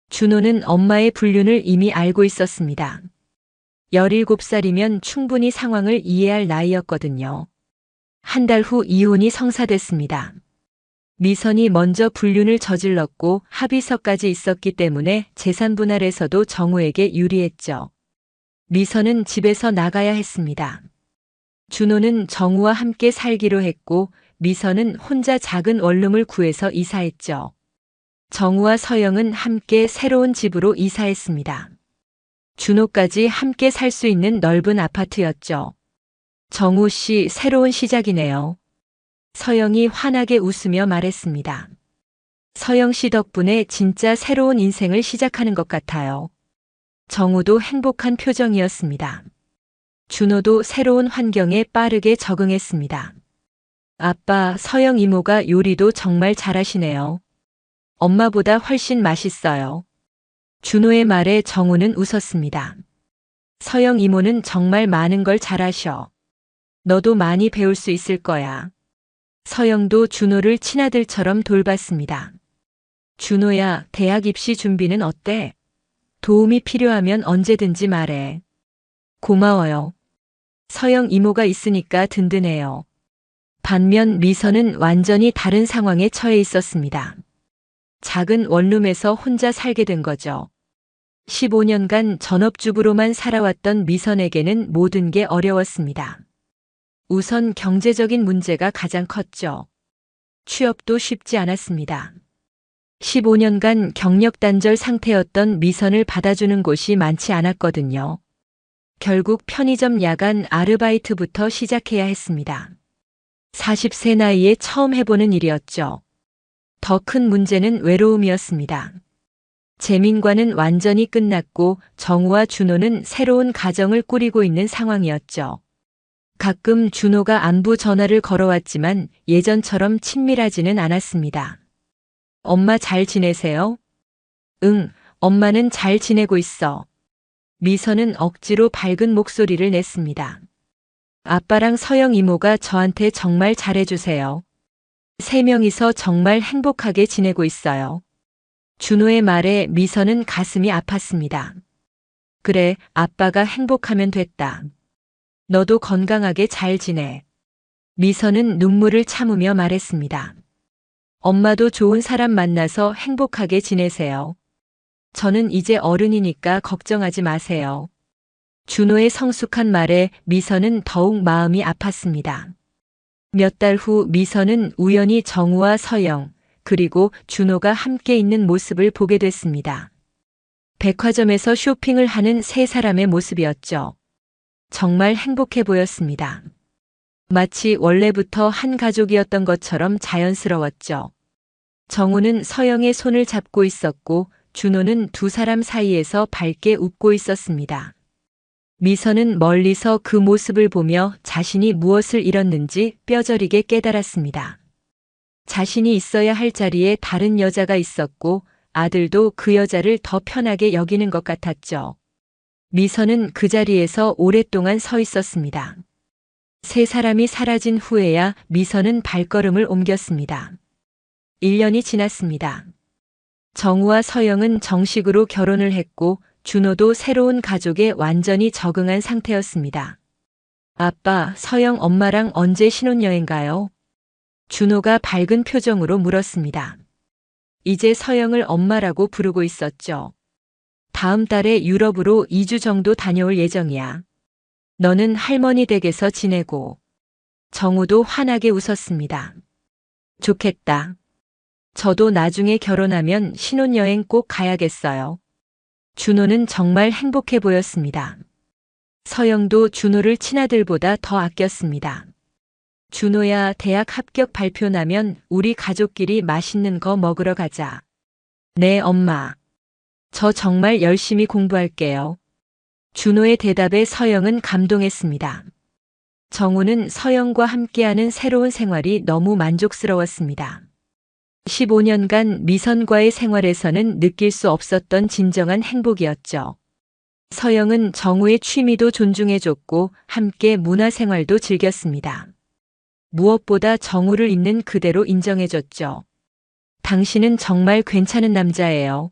준호는 엄마의 불륜을 이미 알고 있었습니다. 17살이면 충분히 상황을 이해할 나이였거든요. 한 달 후 이혼이 성사됐습니다. 미선이 먼저 불륜을 저질렀고 합의서까지 있었기 때문에 재산 분할에서도 정우에게 유리했죠. 미선은 집에서 나가야 했습니다. 준호는 정우와 함께 살기로 했고 미선은 혼자 작은 원룸을 구해서 이사했죠. 정우와 서영은 함께 새로운 집으로 이사했습니다. 준호까지 함께 살 수 있는 넓은 아파트였죠. 정우 씨, 새로운 시작이네요. 서영이 환하게 웃으며 말했습니다. 서영 씨 덕분에 진짜 새로운 인생을 시작하는 것 같아요. 정우도 행복한 표정이었습니다. 준호도 새로운 환경에 빠르게 적응했습니다. 아빠, 서영 이모가 요리도 정말 잘하시네요. 엄마보다 훨씬 맛있어요. 준호의 말에 정우는 웃었습니다. 서영 이모는 정말 많은 걸 잘하셔. 너도 많이 배울 수 있을 거야. 서영도 준호를 친아들처럼 돌봤습니다. 준호야, 대학 입시 준비는 어때? 도움이 필요하면 언제든지 말해. 고마워요. 서영 이모가 있으니까 든든해요. 반면 미선은 완전히 다른 상황에 처해 있었습니다. 작은 원룸에서 혼자 살게 된 거죠. 15년간 전업주부로만 살아왔던 미선에게는 모든 게 어려웠습니다. 우선 경제적인 문제가 가장 컸죠. 취업도 쉽지 않았습니다. 15년간 경력 단절 상태였던 미선을 받아주는 곳이 많지 않았거든요. 결국 편의점 야간 아르바이트부터 시작해야 했습니다. 40세 나이에 처음 해보는 일이었죠. 더 큰 문제는 외로움이었습니다. 재민과는 완전히 끝났고 정우와 준호는 새로운 가정을 꾸리고 있는 상황이었죠. 가끔 준호가 안부 전화를 걸어왔지만 예전처럼 친밀하지는 않았습니다. 엄마 잘 지내세요? 응, 엄마는 잘 지내고 있어. 미선은 억지로 밝은 목소리를 냈습니다. 아빠랑 서영 이모가 저한테 정말 잘해주세요. 3명이서 정말 행복하게 지내고 있어요. 준호의 말에 미선은 가슴이 아팠습니다. 그래, 아빠가 행복하면 됐다. 너도 건강하게 잘 지내. 미선은 눈물을 참으며 말했습니다. 엄마도 좋은 사람 만나서 행복하게 지내세요. 저는 이제 어른이니까 걱정하지 마세요. 준호의 성숙한 말에 미선은 더욱 마음이 아팠습니다. 몇 달 후 미선은 우연히 정우와 서영, 그리고 준호가 함께 있는 모습을 보게 됐습니다. 백화점에서 쇼핑을 하는 세 사람의 모습이었죠. 정말 행복해 보였습니다. 마치 원래부터 한 가족이었던 것처럼 자연스러웠죠. 정우는 서영의 손을 잡고 있었고 준호는 두 사람 사이에서 밝게 웃고 있었습니다. 미선은 멀리서 그 모습을 보며 자신이 무엇을 잃었는지 뼈저리게 깨달았습니다. 자신이 있어야 할 자리에 다른 여자가 있었고 아들도 그 여자를 더 편하게 여기는 것 같았죠. 미선은 그 자리에서 오랫동안 서 있었습니다. 세 사람이 사라진 후에야 미선은 발걸음을 옮겼습니다. 1년이 지났습니다. 정우와 서영은 정식으로 결혼을 했고 준호도 새로운 가족에 완전히 적응한 상태였습니다. 아빠, 서영 엄마랑 언제 신혼여행 가요? 준호가 밝은 표정으로 물었습니다. 이제 서영을 엄마라고 부르고 있었죠. 다음 달에 유럽으로 2주 정도 다녀올 예정이야. 너는 할머니 댁에서 지내고. 정우도 환하게 웃었습니다. 좋겠다. 저도 나중에 결혼하면 신혼여행 꼭 가야겠어요. 준호는 정말 행복해 보였습니다. 서영도 준호를 친아들보다 더 아꼈습니다. 준호야, 대학 합격 발표 나면 우리 가족끼리 맛있는 거 먹으러 가자. 네, 엄마. 저 정말 열심히 공부할게요. 준호의 대답에 서영은 감동했습니다. 정우는 서영과 함께하는 새로운 생활이 너무 만족스러웠습니다. 15년간 미선과의 생활에서는 느낄 수 없었던 진정한 행복이었죠. 서영은 정우의 취미도 존중해줬고 함께 문화생활도 즐겼습니다. 무엇보다 정우를 있는 그대로 인정해줬죠. 당신은 정말 괜찮은 남자예요.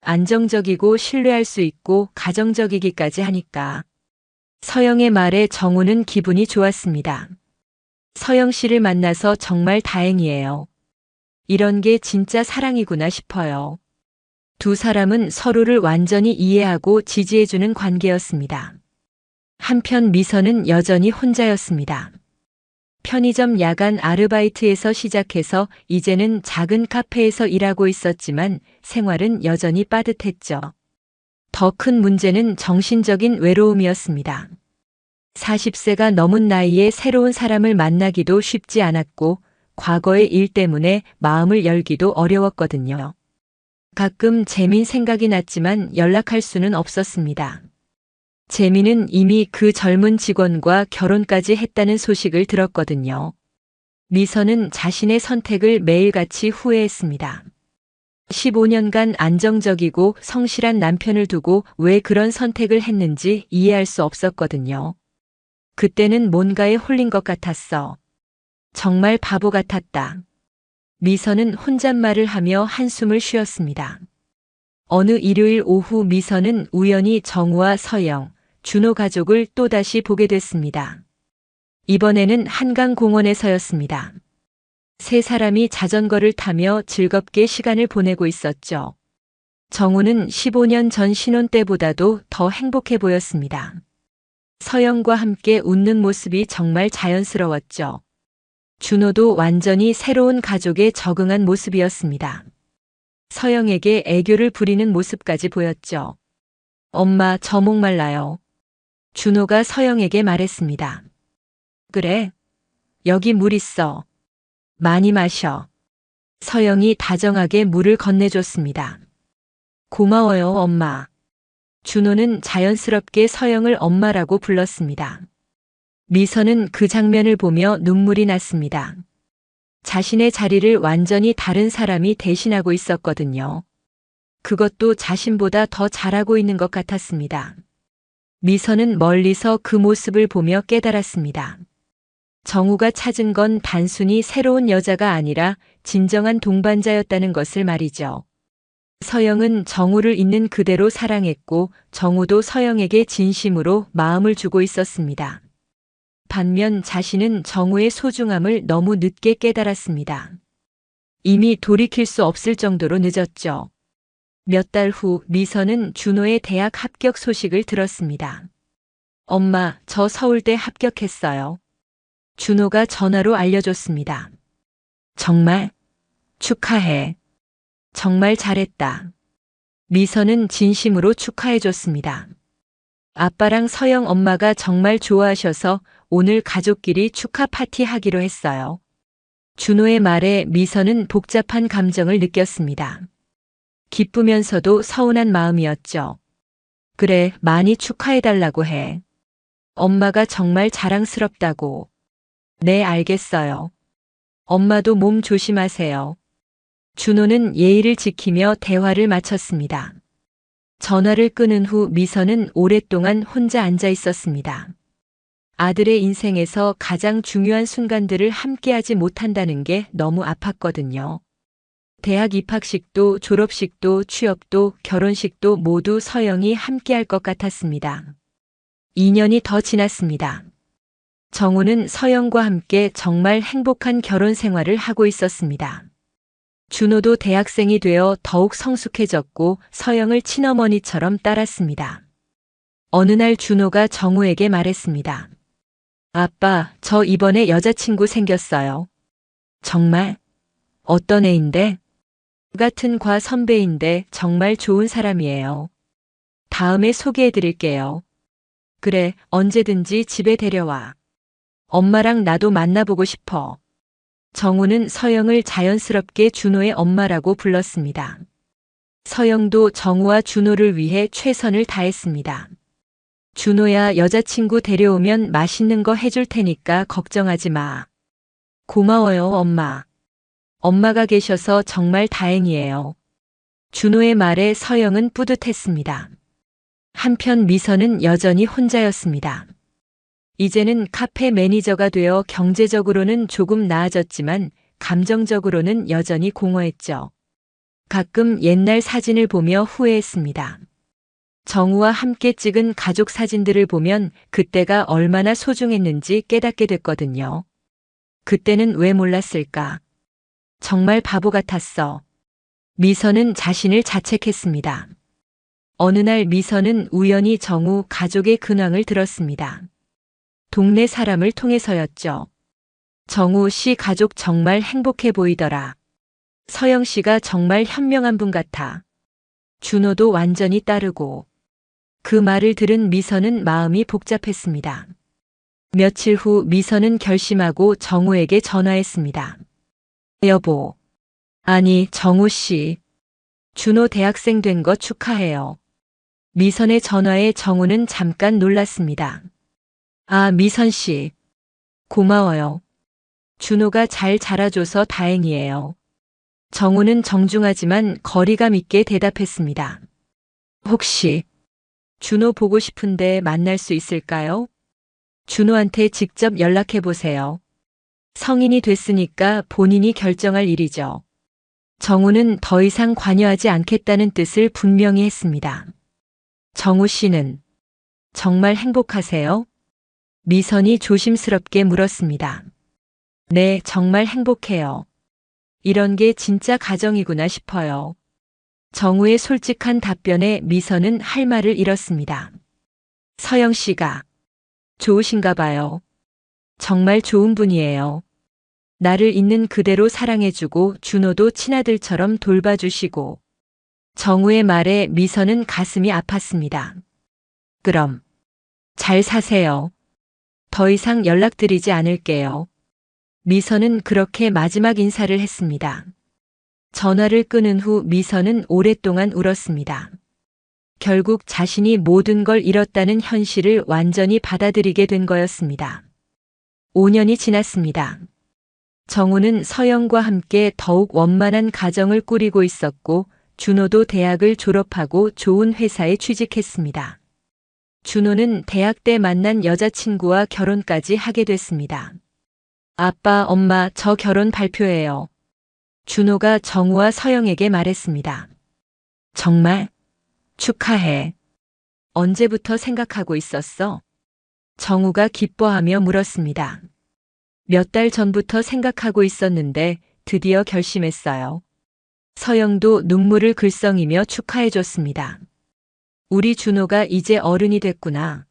안정적이고 신뢰할 수 있고 가정적이기까지 하니까. 서영의 말에 정우는 기분이 좋았습니다. 서영 씨를 만나서 정말 다행이에요. 이런 게 진짜 사랑이구나 싶어요. 두 사람은 서로를 완전히 이해하고 지지해주는 관계였습니다. 한편 미선은 여전히 혼자였습니다. 편의점 야간 아르바이트에서 시작해서 이제는 작은 카페에서 일하고 있었지만 생활은 여전히 빠듯했죠. 더 큰 문제는 정신적인 외로움이었습니다. 40세가 넘은 나이에 새로운 사람을 만나기도 쉽지 않았고 과거의 일 때문에 마음을 열기도 어려웠거든요. 가끔 재민 생각이 났지만 연락할 수는 없었습니다. 재민은 이미 그 젊은 직원과 결혼까지 했다는 소식을 들었거든요. 미선은 자신의 선택을 매일같이 후회했습니다. 15년간 안정적이고 성실한 남편을 두고 왜 그런 선택을 했는지 이해할 수 없었거든요. 그때는 뭔가에 홀린 것 같았어. 정말 바보 같았다. 미선은 혼잣말을 하며 한숨을 쉬었습니다. 어느 일요일 오후 미선은 우연히 정우와 서영, 준호 가족을 또다시 보게 됐습니다. 이번에는 한강공원에서였습니다. 세 사람이 자전거를 타며 즐겁게 시간을 보내고 있었죠. 정우는 15년 전 신혼 때보다도 더 행복해 보였습니다. 서영과 함께 웃는 모습이 정말 자연스러웠죠. 준호도 완전히 새로운 가족에 적응한 모습이었습니다. 서영에게 애교를 부리는 모습까지 보였죠. 엄마, 저 목말라요. 준호가 서영에게 말했습니다. 그래? 여기 물 있어. 많이 마셔. 서영이 다정하게 물을 건네줬습니다. 고마워요, 엄마. 준호는 자연스럽게 서영을 엄마라고 불렀습니다. 미선은 그 장면을 보며 눈물이 났습니다. 자신의 자리를 완전히 다른 사람이 대신하고 있었거든요. 그것도 자신보다 더 잘하고 있는 것 같았습니다. 미선은 멀리서 그 모습을 보며 깨달았습니다. 정우가 찾은 건 단순히 새로운 여자가 아니라 진정한 동반자였다는 것을 말이죠. 서영은 정우를 있는 그대로 사랑했고 정우도 서영에게 진심으로 마음을 주고 있었습니다. 반면 자신은 정우의 소중함을 너무 늦게 깨달았습니다. 이미 돌이킬 수 없을 정도로 늦었죠. 몇 달 후 미선은 준호의 대학 합격 소식을 들었습니다. 엄마, 저 서울대 합격했어요. 준호가 전화로 알려줬습니다. 정말? 축하해. 정말 잘했다. 미선은 진심으로 축하해줬습니다. 아빠랑 서영 엄마가 정말 좋아하셔서 오늘 가족끼리 축하 파티 하기로 했어요. 준호의 말에 미선은 복잡한 감정을 느꼈습니다. 기쁘면서도 서운한 마음이었죠. 그래, 많이 축하해달라고 해. 엄마가 정말 자랑스럽다고. 네, 알겠어요. 엄마도 몸 조심하세요. 준호는 예의를 지키며 대화를 마쳤습니다. 전화를 끊은 후 미선은 오랫동안 혼자 앉아 있었습니다. 아들의 인생에서 가장 중요한 순간들을 함께하지 못한다는 게 너무 아팠거든요. 대학 입학식도 졸업식도 취업도 결혼식도 모두 서영이 함께할 것 같았습니다. 2년이 더 지났습니다. 정우는 서영과 함께 정말 행복한 결혼 생활을 하고 있었습니다. 준호도 대학생이 되어 더욱 성숙해졌고 서영을 친어머니처럼 따랐습니다. 어느 날 준호가 정우에게 말했습니다. 아빠, 저 이번에 여자친구 생겼어요. 정말? 어떤 애인데? 같은 과 선배인데 정말 좋은 사람이에요. 다음에 소개해 드릴게요. 그래, 언제든지 집에 데려와. 엄마랑 나도 만나보고 싶어. 정우는 서영을 자연스럽게 준호의 엄마라고 불렀습니다. 서영도 정우와 준호를 위해 최선을 다했습니다. 준호야, 여자친구 데려오면 맛있는 거 해줄 테니까 걱정하지 마. 고마워요, 엄마. 엄마가 계셔서 정말 다행이에요. 준호의 말에 서영은 뿌듯했습니다. 한편 미선은 여전히 혼자였습니다. 이제는 카페 매니저가 되어 경제적으로는 조금 나아졌지만 감정적으로는 여전히 공허했죠. 가끔 옛날 사진을 보며 후회했습니다. 정우와 함께 찍은 가족 사진들을 보면 그때가 얼마나 소중했는지 깨닫게 됐거든요. 그때는 왜 몰랐을까? 정말 바보 같았어. 미선은 자신을 자책했습니다. 어느 날 미선은 우연히 정우 가족의 근황을 들었습니다. 동네 사람을 통해서였죠. 정우 씨 가족 정말 행복해 보이더라. 서영 씨가 정말 현명한 분 같아. 준호도 완전히 따르고. 그 말을 들은 미선은 마음이 복잡했습니다. 며칠 후 미선은 결심하고 정우에게 전화했습니다. 여보. 아니, 정우 씨. 준호 대학생 된 거 축하해요. 미선의 전화에 정우는 잠깐 놀랐습니다. 아, 미선 씨. 고마워요. 준호가 잘 자라줘서 다행이에요. 정우는 정중하지만 거리감 있게 대답했습니다. 혹시 준호 보고 싶은데 만날 수 있을까요? 준호한테 직접 연락해 보세요. 성인이 됐으니까 본인이 결정할 일이죠. 정우는 더 이상 관여하지 않겠다는 뜻을 분명히 했습니다. 정우 씨는 정말 행복하세요? 미선이 조심스럽게 물었습니다. 네, 정말 행복해요. 이런 게 진짜 가정이구나 싶어요. 정우의 솔직한 답변에 미선은 할 말을 잃었습니다. 서영 씨가 좋으신가 봐요. 정말 좋은 분이에요. 나를 있는 그대로 사랑해주고 준호도 친아들처럼 돌봐주시고. 정우의 말에 미선은 가슴이 아팠습니다. 그럼 잘 사세요. 더 이상 연락드리지 않을게요. 미선은 그렇게 마지막 인사를 했습니다. 전화를 끊은 후 미선은 오랫동안 울었습니다. 결국 자신이 모든 걸 잃었다는 현실을 완전히 받아들이게 된 거였습니다. 5년이 지났습니다. 정우는 서영과 함께 더욱 원만한 가정을 꾸리고 있었고 준호도 대학을 졸업하고 좋은 회사에 취직했습니다. 준호는 대학 때 만난 여자친구와 결혼까지 하게 됐습니다. 아빠, 엄마, 저 결혼 발표해요. 준호가 정우와 서영에게 말했습니다. 정말? 축하해. 언제부터 생각하고 있었어? 정우가 기뻐하며 물었습니다. 몇 달 전부터 생각하고 있었는데 드디어 결심했어요. 서영도 눈물을 글썽이며 축하해줬습니다. 우리 준호가 이제 어른이 됐구나.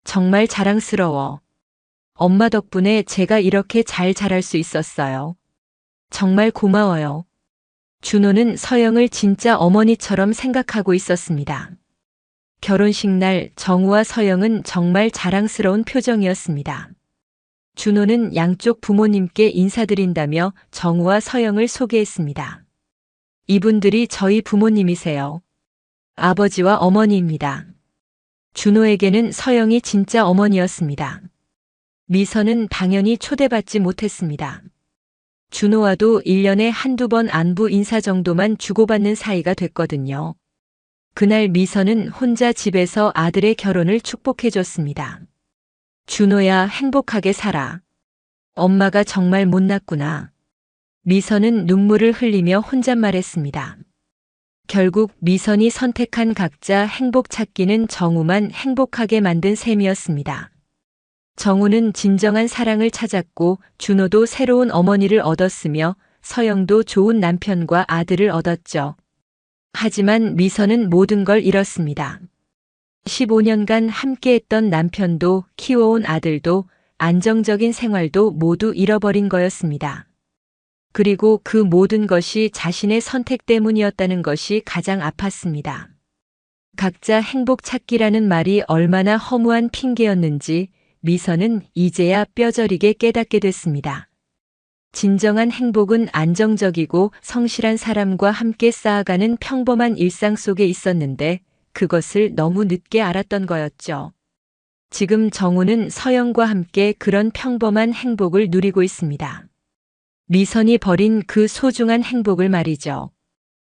정말 자랑스러워. 엄마 덕분에 제가 이렇게 잘 자랄 수 있었어요. 정말 고마워요. 준호는 서영을 진짜 어머니처럼 생각하고 있었습니다. 결혼식 날 정우와 서영은 정말 자랑스러운 표정이었습니다. 준호는 양쪽 부모님께 인사드린다며 정우와 서영을 소개했습니다. 이분들이 저희 부모님이세요. 아버지와 어머니입니다. 준호에게는 서영이 진짜 어머니였습니다. 미선은 당연히 초대받지 못했습니다. 준호와도 1년에 한두 번 안부 인사 정도만 주고받는 사이가 됐거든요. 그날 미선은 혼자 집에서 아들의 결혼을 축복해줬습니다. 준호야, 행복하게 살아. 엄마가 정말 못났구나. 미선은 눈물을 흘리며 혼잣말했습니다. 결국 미선이 선택한 각자 행복 찾기는 정우만 행복하게 만든 셈이었습니다. 정우는 진정한 사랑을 찾았고 준호도 새로운 어머니를 얻었으며 서영도 좋은 남편과 아들을 얻었죠. 하지만 미선은 모든 걸 잃었습니다. 15년간 함께했던 남편도 키워온 아들도 안정적인 생활도 모두 잃어버린 거였습니다. 그리고 그 모든 것이 자신의 선택 때문이었다는 것이 가장 아팠습니다. 각자 행복 찾기라는 말이 얼마나 허무한 핑계였는지 미선은 이제야 뼈저리게 깨닫게 됐습니다. 진정한 행복은 안정적이고 성실한 사람과 함께 쌓아가는 평범한 일상 속에 있었는데 그것을 너무 늦게 알았던 거였죠. 지금 정우는 서영과 함께 그런 평범한 행복을 누리고 있습니다. 미선이 버린 그 소중한 행복을 말이죠.